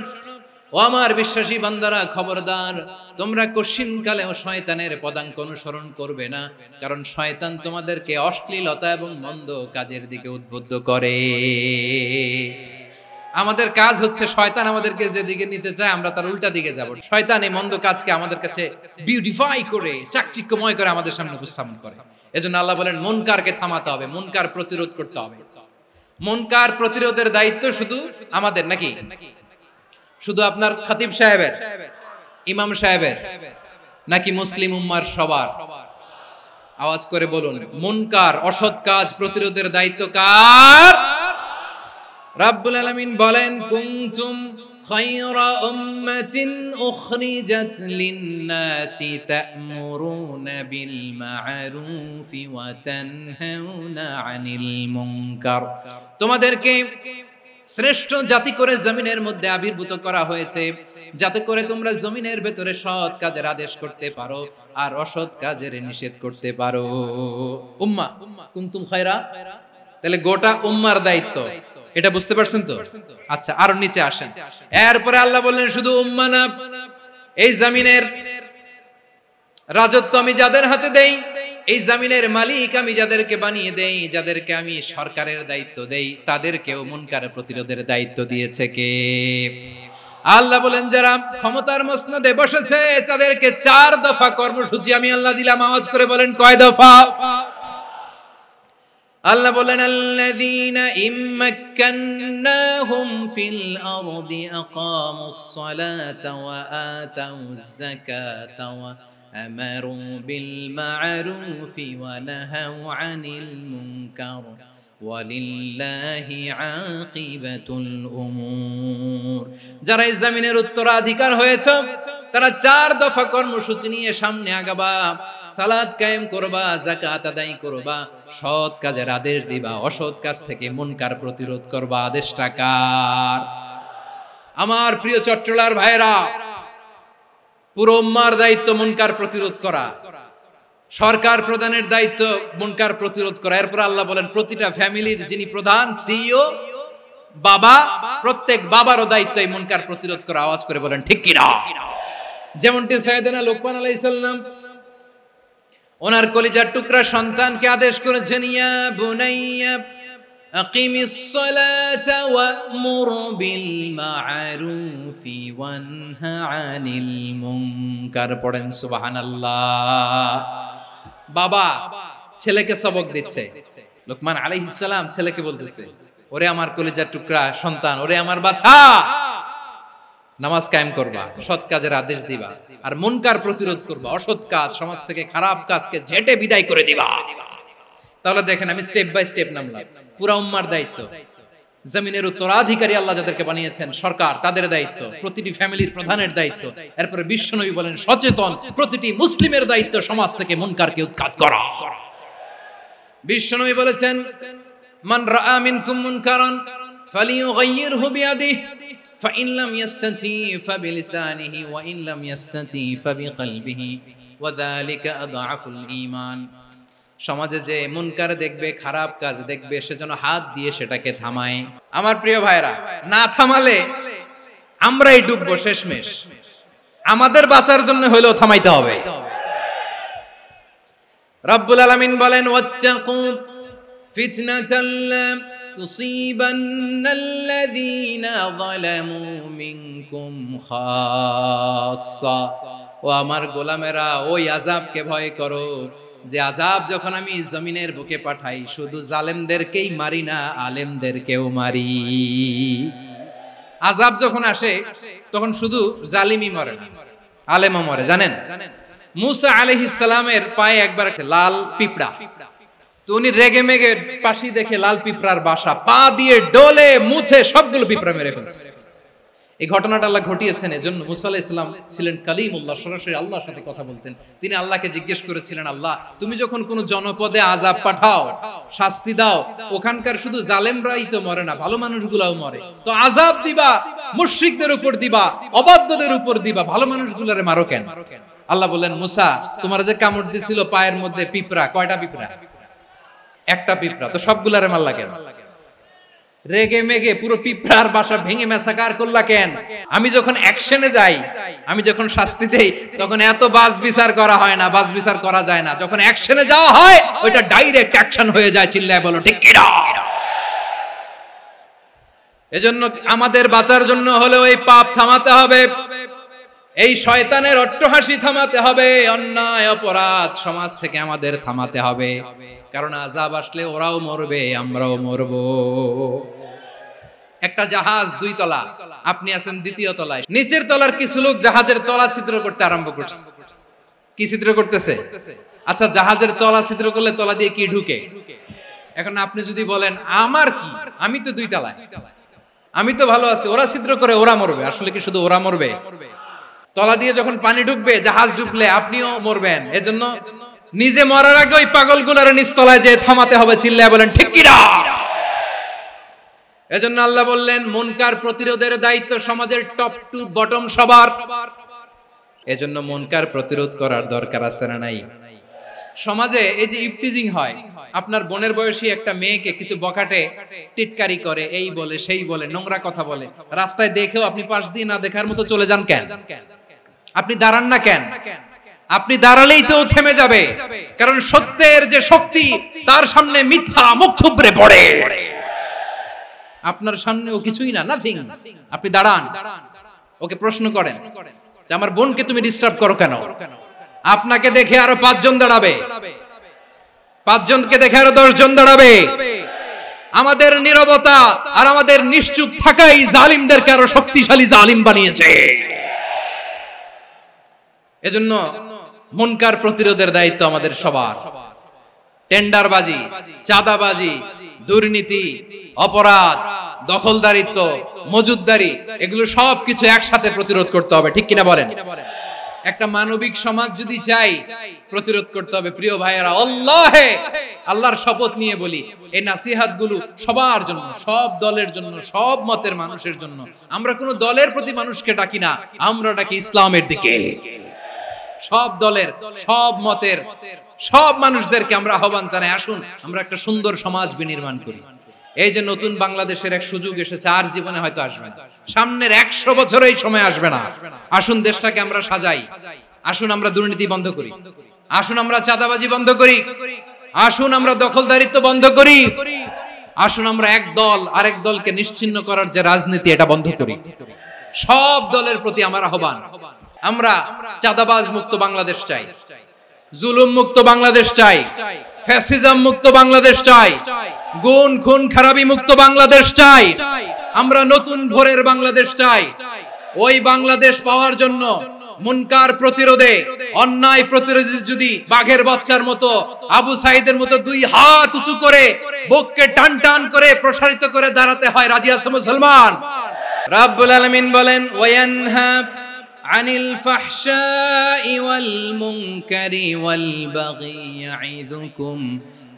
ও আমার বিশ্বাসী বান্দারা খবরদার, তোমরা কশিনকালেও শয়তানের পদাঙ্ক অনুসরণ করবে না, কারণ শয়তান তোমাদেরকে অশ্লীলতা এবং মন্দ কাজের দিকে উদ্বুদ্ধ করে। আমাদের কাজ হচ্ছে শয়তান আমাদেরকে যেদিকে নিতে চায় আমরা তার উল্টা দিকে যাব। শয়তান এই মন্দ কাজকে আমাদের কাছে বিউটিফাই করে, চাকচিক্যময় করে আমাদের সামনে উপস্থাপন করে। এজন্য আল্লাহ বলেন মুনকারকে থামাতে হবে, মুনকার প্রতিরোধ করতে হবে। মুনকার প্রতিরোধের দায়িত্ব শুধু আমাদের নাকি? শুধু আপনার খতিব সাহেবের, ইমাম সাহেবের, নাকি মুসলিম উম্মার সবার? আওয়াজ করে বলুন, মুনকার অসৎ কাজ প্রতিরোধের দায়িত্ব কার? রাব্বুল আলামিন বলেন, কুনতুম খায়রা উম্মাতিন উখরিজাত লিন-নাসি তা'মুরুনা বিল মা'রুফি ওয়া তানহাউনা আনিল মুনকার। তোমাদেরকে শ্রেষ্ঠ জাতি করে জমিনের মধ্যে আবির্ভূত করা হয়েছে, যাতে করে তোমরা জমিনের ভেতরে সৎ কাজের আদেশ করতে পারো আর অসৎ কাজের নিষেধ করতে পারো। উম্মাহ, কুনতুম খায়রা, তাহলে গোটা উম্মার দায়িত্ব, এটা বুঝতে পারছেন তো? আচ্ছা, আরো নিচে আসেন। এরপরে আল্লাহ বললেন, শুধু উম্মাহ না, এই জমিনের রাজত্ব আমি যাদের হাতে দেই, এই জমিনের মালিক আমি যাদেরকে বানিয়ে দেই, যাদেরকে আমি সরকারের দায়িত্ব দেই, তাদেরকেও মুনকার প্রতিরোধের দায়িত্ব দিয়েছে কে? আল্লাহ বলেন, যারা ক্ষমতার মসনদে বসেছে তাদেরকে 4 দফা কর্মসূচি আমি আল্লাহ দিলাম। আওয়াজ করে বলেন, কয় দফা? আল্লাহ বলেন, আল্লাযীনা ইম্মাক্কান্নাহুম ফিল আরদি আকামুস সালাতা ওয়া আতাউয যাকাতা ওয়া আমারু বিল মা'রুফি ওয়া নাহাউ আনিল মুনকার ওয়ালিল্লাহি আকিবাতুল উমুর। যারা এই জমিনের উত্তরাধিকার হয়েছে তারা 4 দফা কর্মসূচি নিয়ে সামনে আগাবা। সালাত কায়েম করবা, যাকাত আদায় করবা, সৎ কাজের আদেশ দিবা, অসৎ কাজ থেকে মুনকার প্রতিরোধ করবা। আদেশটা কার? আমার প্রিয় চট্টলার ভাইরা, পুরো উম্মার দায়িত্ব মুনকার প্রতিরোধ করা, সরকার প্রধানের দায়িত্ব মুনকার প্রতিরোধ করা। এরপর আল্লাহ বলেন, প্রতিটা ফ্যামিলির যিনি প্রধান সিইও বাবা, প্রত্যেক বাবারও দায়িত্ব এই মুনকার প্রতিরোধ করা। আওয়াজ করে বলেন ঠিক কি না? যেমনটি সাইয়েদনা লোকমান আলাইহিস সালাম ওনার কলিজার টুকরা সন্তানকে আদেশ করেছেন, ইয়া বুনাইয়া আকিমিস সালাতা ওয়া'মুর বিল মা'রুফি ওয়ানহা আনিল মুনকার। পড়েন সুবহানাল্লাহ। বাবা ছেলেকে সবক দিচ্ছে, লোকমান আলাইহিস সালাম ছেলেকে বলতেছে, ওরে আমার কলিজার টুকরা সন্তান, ওরে আমার বাছা, নামাজ কায়েম করবা, সৎ কাজের আদেশ দিবা, আর মুনকার প্রতিরোধ করবা, অসৎ কাজ সমাজ থেকে খারাপ কাজকে ঝেঁটে বিদায় করে দিবা। তাহলে দেখেন আমি স্টেপ বাই স্টেপ নামলাম। পুরা উম্মার দায়িত্ব, জমিনের উত্তরাধিকারী আল্লাহ যাদেরকে বানিয়েছেন সরকার, তাদের দায়িত্ব, প্রতিটি ফ্যামিলির প্রধানের দায়িত্ব, এরপরে বিশ্বনবী বলেন সচেতন প্রতিটি মুসলিমের দায়িত্ব সমাজ থেকে মুনকারকে উৎখাত করা। বিশ্বনবী বলেছেন মান রাআ মিনকুম মুনকারান ফালিয়ুগাইয়িরহু বিয়াদিহি ফাইন লাম ইয়াস্তাতি ফাবিলিসানিহি ওয়া ইন লাম ইয়াস্তাতি ফাবিকলবিহি ওয়া যালিকা আযআফুল ঈমান। সমাজে যে মুনকার দেখবে, খারাপ কাজ দেখবে, সে যেন হাত দিয়ে সেটাকে থামায়। আমার প্রিয় ভাইরা, না থামালে আমরাই ডুববো শেষমেশ। আমাদের বাঁচার জন্য হইলেও থামাইতে হবে। রব্বুল আলামিন বলেন ওয়াত্তাকু ফিতনাতাল লা তুসিবান্নাল্লাযীনা যালামু মিনকুম খাসসা। ও আমার গোলামেরা, ওই আযাবকে ভয় করো যে আযাব যখন আমি জমিনের বুকে পাঠাই শুধু জালেমদেরকেই মারি না, আলেমদেরকেও মারি। আযাব যখন আসে তখন শুধু জালিমই মরে না, আলেমও মরে। জানেন মুসা আলাইহিস সালামের পায়ে একবার লাল পিঁপড়া, তো উনি রেগে মেগে পাশি দেখে লাল পিঁপড়ার বাসা, পা দিয়ে ডলে মুছে সবগুলো পিঁপড়া মেরে ফেলছে। এই ঘটনাটা আল্লাহ ঘটিয়েছেন এজন্য মুসা আলাইহিস সালাম ছিলেন কালিমুল্লাহ, সরাসরি আল্লাহর সাথে কথা বলতেন। তিনি আল্লাহকে জিজ্ঞেস করেছিলেন, আল্লাহ তুমি যখন কোন জনপদে আযাব পাঠাও, শাস্তি দাও, ওখানকার শুধু জালেমরাই তো মরে না, ভালো মানুষগুলাও মরে, তো আযাব দিবা মুশরিকদের উপর দিবা, অবাধ্যদের উপর দিবা, ভালো মানুষগুলোরে মারো কেন? আল্লাহ বললেন, মুসা তোমার যে কামড় দিছিল পায়ের মধ্যে পিঁপড়া, কয়টা পিঁপড়া? একটা পিঁপড়া, তো সবগুলারে মারলা কেন? রেগে মেগে পুরো পিঁপড়ার বাসা ভেঙে মেসাকার করলা কেন? আমি যখন অ্যাকশনে যাই, আমি যখন শাস্তি দেই, তখন এত বাস বিচার করা হয় না, বাস বিচার করা যায় না। যখন অ্যাকশনে যাওয়া হয় ওইটা ডাইরেক্ট অ্যাকশন হয়ে যায়। চিল্লায় বলো ঠিক কি না? এজন্য আমাদের বাঁচার জন্য হলেও এই পাপ থামাতে হবে, এই শয়তানের অট্টহাসি থামাতে হবে, অন্যায় অপরাধ সমাজ থেকে আমাদের থামাতে হবে। কারণ আযাব আসলে ওরাও মরবে, আমরাও মরব। একটা জাহাজ 2 তলা, আপনি আছেন 2য় তলায়, নিচের তলার কিছু লোক জাহাজের তলা ছিদ্র করতে আরম্ভ করছে। কি ছিদ্র করতেছে? আচ্ছা, জাহাজের তলা ছিদ্র করলে তলা দিয়ে কি ঢুকে? এখন আপনি যদি বলেন আমার কি, আমি তো 2 তলায়, আমি তো ভালো আছি, ওরা ছিদ্র করে ওরা মরবে। আসলে কি শুধু ওরা মরবে? তলা দিয়ে যখন পানি ঢুকবে, জাহাজ ঢুকলে আপনিও মরবেন। এজন্য নিজে মরার আগে ওই পাগলগুলোর নিচতলায় যে থামাতে হবে। চিল্লায় বলেন ঠিক কি না? এজন্য আল্লাহ বললেন মুনকার প্রতিরোধের দায়িত্ব সমাজের টপ টু বটম সবার। এজন্য মুনকার প্রতিরোধ করার দরকার আছে না নাই? সমাজে এই যে ইফটিজিং হয়, আপনার বোনের বয়সী একটা মেয়েকে কিছু বখাটে টিটকারি করে, এই বলে সেই বলে, নোংরা কথা বলে, রাস্তায় দেখেও আপনি পাশ দিয়ে না দেখার মতো চলে যান কেন? আপনি দাঁড়ান না কেন? আপনি দাঁড়ালেই তো থেমে যাবে, কারণ সত্যের যে শক্তি তার সামনে মিথ্যা মুখ থুবড়ে পড়ে। আপনার সামনে ও কিছুই না, নাথিং। আপনি দাঁড়ান, ওকে প্রশ্ন করেন যে আমার বোনকে তুমি ডিস্টার্ব করো কেন? আপনাকে দেখে আরো 5 জন দাঁড়াবে, 5 জনকে দেখে আরো 10 জন দাঁড়াবে। আমাদের নীরবতা আর আমাদের নিশ্চুপ থাকাই জালিমদেরকে আরো শক্তিশালী জালিম বানিয়েছে। এজন্য মুনকার প্রতিরোধের দায়িত্ব আমাদের সবার। টেন্ডারবাজি, চাঁদাবাজি, দুর্নীতি, অপরাধ, দখলদারিত্ব, মজুদদারি, এগুলো সবকিছু একসাথে প্রতিরোধ করতে হবে। ঠিক কিনা বলেন? একটা মানবিক সমাজ যদি চাই, প্রতিরোধ করতে হবে। প্রিয় ভাইয়েরা, আল্লাহর শপথ নিয়ে বলি, এই নাসিহাত গুলো সবার জন্য, সব দলের জন্য, সব মতের মানুষের জন্য। আমরা কোন দলের প্রতি মানুষকে ডাকি না, আমরা ডাকি ইসলামের দিকে। সব দলের, সব মতের, সব মানুষদেরকে আমরা আহ্বান জানাই, আসুন আমরা একটা সুন্দর সমাজ বিনির্মাণ করি। এই যে নতুন বাংলাদেশের এক সুযোগ এসেছে, আর জীবনে হয়তো আসবে না, সামনের 100 বছর এই সময় আসবে না। আসুন দেশটাকে আমরা সাজাই, আসুন আমরা দুর্নীতি বন্ধ করি, আসুন আমরা চাঁদাবাজি বন্ধ করি, আসুন আমরা দখলদারিত্ব বন্ধ করি, আসুন আমরা এক দল আরেক দলকে নিশ্চিহ্ন করার যে রাজনীতি, এটা বন্ধ করি। সব দলের প্রতি আমার আহ্বান, আমরা চাঁদাবাজ মুক্ত বাংলাদেশ চাই, জুলুম মুক্ত বাংলাদেশ চাই, ফ্যাসিজম মুক্ত বাংলাদেশ চাই, গুণ খুন খারাপি মুক্ত বাংলাদেশ চাই, আমরা নতুন ভোরের বাংলাদেশ চাই। ওই বাংলাদেশ পাওয়ার জন্য মুনকার প্রতিরোধে, অন্যায় প্রতিরোধে যদি বাঘের বাচ্চার মতো, আবু সাইদের মতো দুই হাত উঁচু করে বুককে টান টান করে প্রসারিত করে দাঁড়াতে হয়, রাজি আছো মুসলমান? রাব্বুল আলামিন বলেন ওয়ায়ানহা আনিল ফাহশাই ওয়াল মুনকারি ওয়াল বাগি ইয়াইদুকুম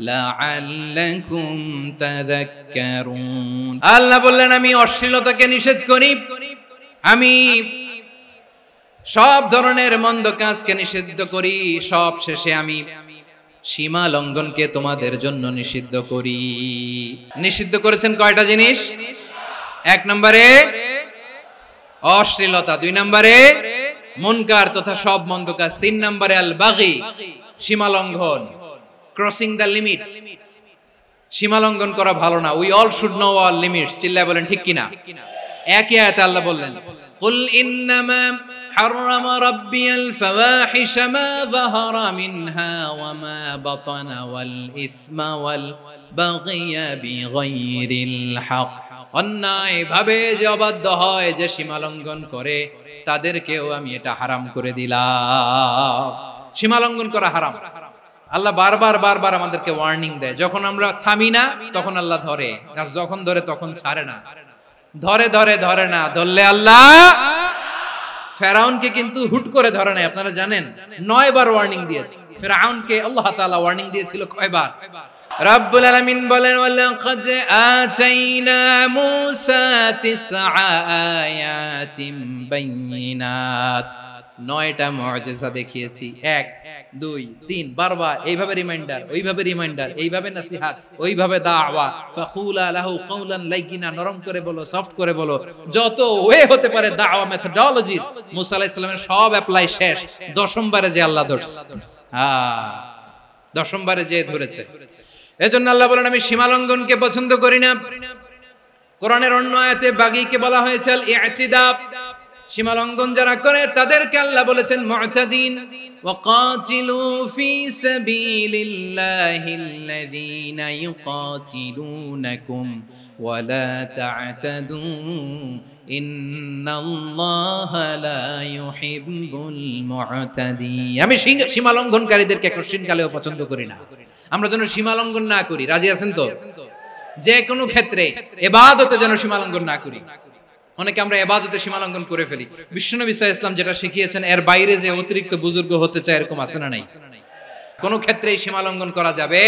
লাআল্লাকুম তাযাক্কারুন। আল্লাহ বললেন আমি অশ্লীলতাকে নিষেধ করি, আমি সব ধরনের মন্দ কাজকে নিষিদ্ধ করি, সব শেষে আমি সীমা লঙ্ঘনকে তোমাদের জন্য নিষিদ্ধ করি। নিষিদ্ধ করেছেন কয়টা জিনিস? 1 নম্বরে অশ্লীলতা, 2 নম্বরে মুনকার তথা সব মন্দ কাজ, 3 নম্বরে আল বাগি সীমা লঙ্ঘন, ক্রসিং দ্য লিমিট। সীমা লঙ্ঘন করা ভালো না। We all should know our limits. চিল্লায় বলেন ঠিক কিনা? একই আয়াতে আল্লাহ বললেন কুল ইন্নামা حرم ربي الفواحش ما ظهر منها وما بطن والإثم والبغي بغير الحق। অন্যায় ভাবে যে অবাধ্য হয়, যে সীমা লঙ্ঘন করে, তাদেরকেও আমি এটা হারাম করে দিলাম। সীমা লঙ্ঘন করা হারাম। আল্লাহ বারবার বারবার আমাদেরকে ওয়ার্নিং দেয়। যখন আমরা থামি না তখন আল্লাহ ধরে, আর যখন ধরে তখন ছাড়ে না। ধরে ধরে ধরে না, ধরলে আল্লাহ ফেরাউনকে কিন্তু হুট করে ধরে নাই। আপনারা জানেন 9 বার ওয়ার্নিং দিয়েছে ফেরাউনকে। আল্লাহ তাআলা ওয়ার্নিং দিয়েছিল কয়বার? রব্বুল আলামিন বলেন ওয়ালাকাদ আতাইনা মূসা 9 আয়াতিন বাইয়িনাত। 9টা মুআজিজা দেখিয়েছি। 1 2 3 বারবার এইভাবে রিমাইন্ডার, ওইভাবে রিমাইন্ডার, এইভাবে নসিহত, ওইভাবে দাওয়া। ফাকুলা লাহু কাওলান লাইয়িনা, নরম করে বলো, সফট করে বলো, যত ওয়ে হতে পারে দাওয়া মেথডোলজি। মুসা আলাইহিস সালামের সব অ্যাপ্লাই শেষ। 10ম বারে যে আল্লাহ ধরছে, 10ম বারে যে ধরেছে। এজন্য আল্লাহ বলেন আমি সীমা লঙ্ঘনকে পছন্দ করি না। কোরআনের অন্য আয়াতে বাগীকে বলা হয়েছে আল ইতিদা। সীমা লঙ্ঘন যারা করে তাদেরকে আল্লাহ বলেছেন মুতাদিন। ওয়াকাতিলু ফি সাবিলিল্লাহিল্লাযীনা ইউকাতিলুনাকুম ওয়ালা তা'তাদু ইন্নাল্লাহা লা ইউহিব্বুল মুতাদিন। আমি সীমা লঙ্ঘনকারীদেরকে কোশ্চিনকালেও পছন্দ করি না। আমরা যেন সীমা লঙ্ঘন না করি। রাজি আছেন তো? যে কোনো ক্ষেত্রে ইবাদতে যেন সীমা লঙ্ঘন না করি। অনেকে আমরা ইবাদতে সীমা লঙ্ঘন করে ফেলি। বিশ্বনবী সাল্লাল্লাহু আলাইহি ওয়াসাল্লাম যেটা শিখিয়েছেন এর বাইরে যে অতিরিক্ত বুজুর্গ হতে চায়, এরকম আছে না নাই? কোন ক্ষেত্রেই সীমা লঙ্ঘন করা যাবে,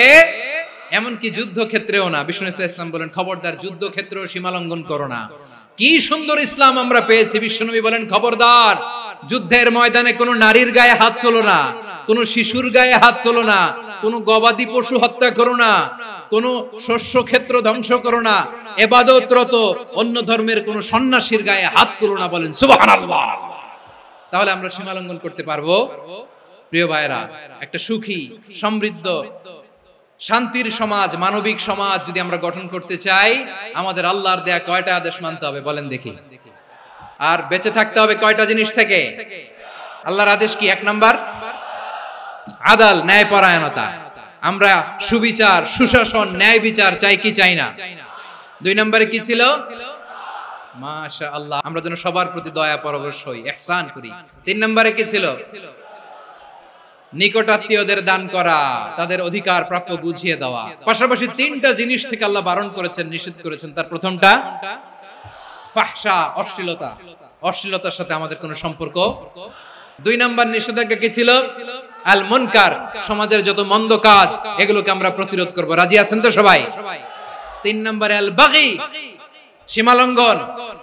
এমনকি যুদ্ধ ক্ষেত্রেও না। বিশ্বনবী সাল্লাল্লাহু আলাইহি ওয়াসাল্লাম বলেন খবরদার যুদ্ধ ক্ষেত্রেও সীমা লঙ্ঘন করো না। কি সুন্দর ইসলাম আমরা পেয়েছি। বিশ্বনবী বলেন খবরদার যুদ্ধের ময়দানে কোনো নারীর গায়ে হাত তোলো না, কোনো শিশুর গায়ে হাত তোলো না, কোনো গবাদি পশু হত্যা করো না, কোন শস্য ক্ষেত্র ধ্বংস করো না, ইবাদতরত অন্য ধর্মের কোন সন্ন্যাসীর গায়ে হাত তুলো না। বলেন সুবহানাল্লাহ। তাহলে আমরা সীমা লঙ্ঘন করতে পারবো? প্রিয় ভাইরা, একটা সুখী, সমৃদ্ধ, শান্তির সমাজ, মানবিক সমাজ যদি আমরা গঠন করতে চাই, আমাদের আল্লাহর দেয়া কয়টা আদেশ মানতে হবে বলেন দেখি? আর বেঁচে থাকতে হবে কয়টা জিনিস থেকে? আল্লাহর আদেশ কি? 1 নাম্বার আদাল, ন্যায়পরায়ণতা। আমরা সুবিচার, সুশাসন, ন্যায় বিচার চাই কি চাই না? 2 নম্বরে কি ছিল? মাশাআল্লাহ, আমরা যেন সবার প্রতি দয়া পরবশ হই, ইহসান করি। 3 নম্বরে কি ছিল? নিকটাত্মীয়দের দান করা, তাদের অধিকার প্রাপ্য বুঝিয়ে দেওয়া। পাশাপাশি 3টা জিনিস থেকে আল্লাহ বারণ করেছেন, নিষেধ করেছেন। তার প্রথমটা ফাহশা, অশ্লীলতা। অশ্লীলতার সাথে আমাদের কোনো সম্পর্ক। 2 নম্বর নিষেধাজ্ঞা কি ছিল? আল মুনকার, সমাজের যত মন্দ কাজ এগুলোকে আমরা প্রতিরোধ করব। রাজি আছেন তো সবাই? 3 নম্বরে আল বাগী, সীমালঙ্ঘন।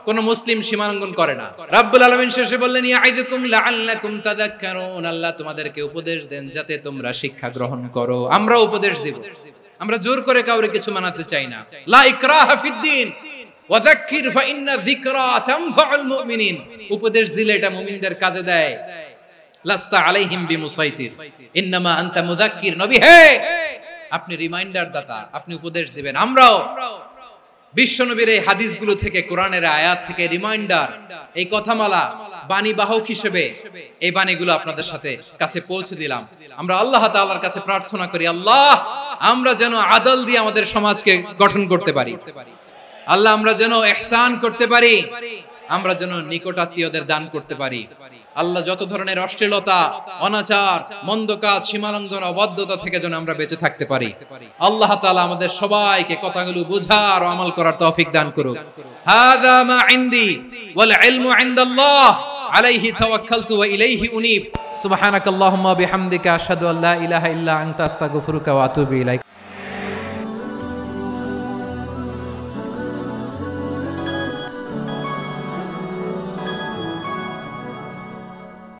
কোন মুসলিম সীমালঙ্ঘন করে না। রাব্বুল আলামিন শেষে বললেন ইয়াইদুকুম লাআল্লাকুম তাযাক্কারুন। আল্লাহ তোমাদেরকে উপদেশ দেন যাতে তোমরা শিক্ষা গ্রহণ করো। আমরা উপদেশ দেব, আমরা জোর করে কাউরে কিছু মানাতে চাই না। লা ইকরাহা ফিদ্দিন ওয়াযাক্কির ফাইন্না যিকরা তানফাউল মুমিনিন। উপদেশ দিলে এটা মুমিনদের কাজে দেয়। লাস্তা আলাইহিম বিমুসাইতির ইন্নামা আনতা মুযাক্কির। নবী হে, আপনি রিমাইন্ডার দাতা, আপনি উপদেশ দিবেন। আমরাও বিশ্বনবীর এই হাদিসগুলো থেকে, কোরআনের আয়াত থেকে রিমাইন্ডার, এই কথামালা বাণী বাহক হিসেবে এই বাণীগুলো আপনাদের সাথে কাছে পৌঁছে দিলাম। আমরা আল্লাহ তাআলার কাছে প্রার্থনা করি, আল্লাহ আমরা যেন আদল দিয়ে আমাদের সমাজকে গঠন করতে পারি। আল্লাহ আমরা যেন ইহসান করতে পারি। আমরা যেন নিকটাত্মীয়দের দান করতে পারি। আল্লাহ যত ধরনের অশ্লীলতা, অনাচার, মন্দ কাজ, সীমালঙ্ঘন, অবাধ্যতা থেকে যেন আমরা বেঁচে থাকতে পারি। আল্লাহ তাআলা আমাদের সবাইকে কথাগুলো বোঝার ও আমল করার তৌফিক দান করুক। হাযা মা ইনদি ওয়াল ইলমু ইনদাল্লাহ আলাইহি তাওয়াক্কালতু ওয়া ইলাইহি উনীব। সুবহানাকাল্লাহুম্মা বিহামদিকা আশহাদু আল্লা ইলাহা ইল্লা আনতা আস্তাগফিরুকা ওয়া আতুবু ইলাইক।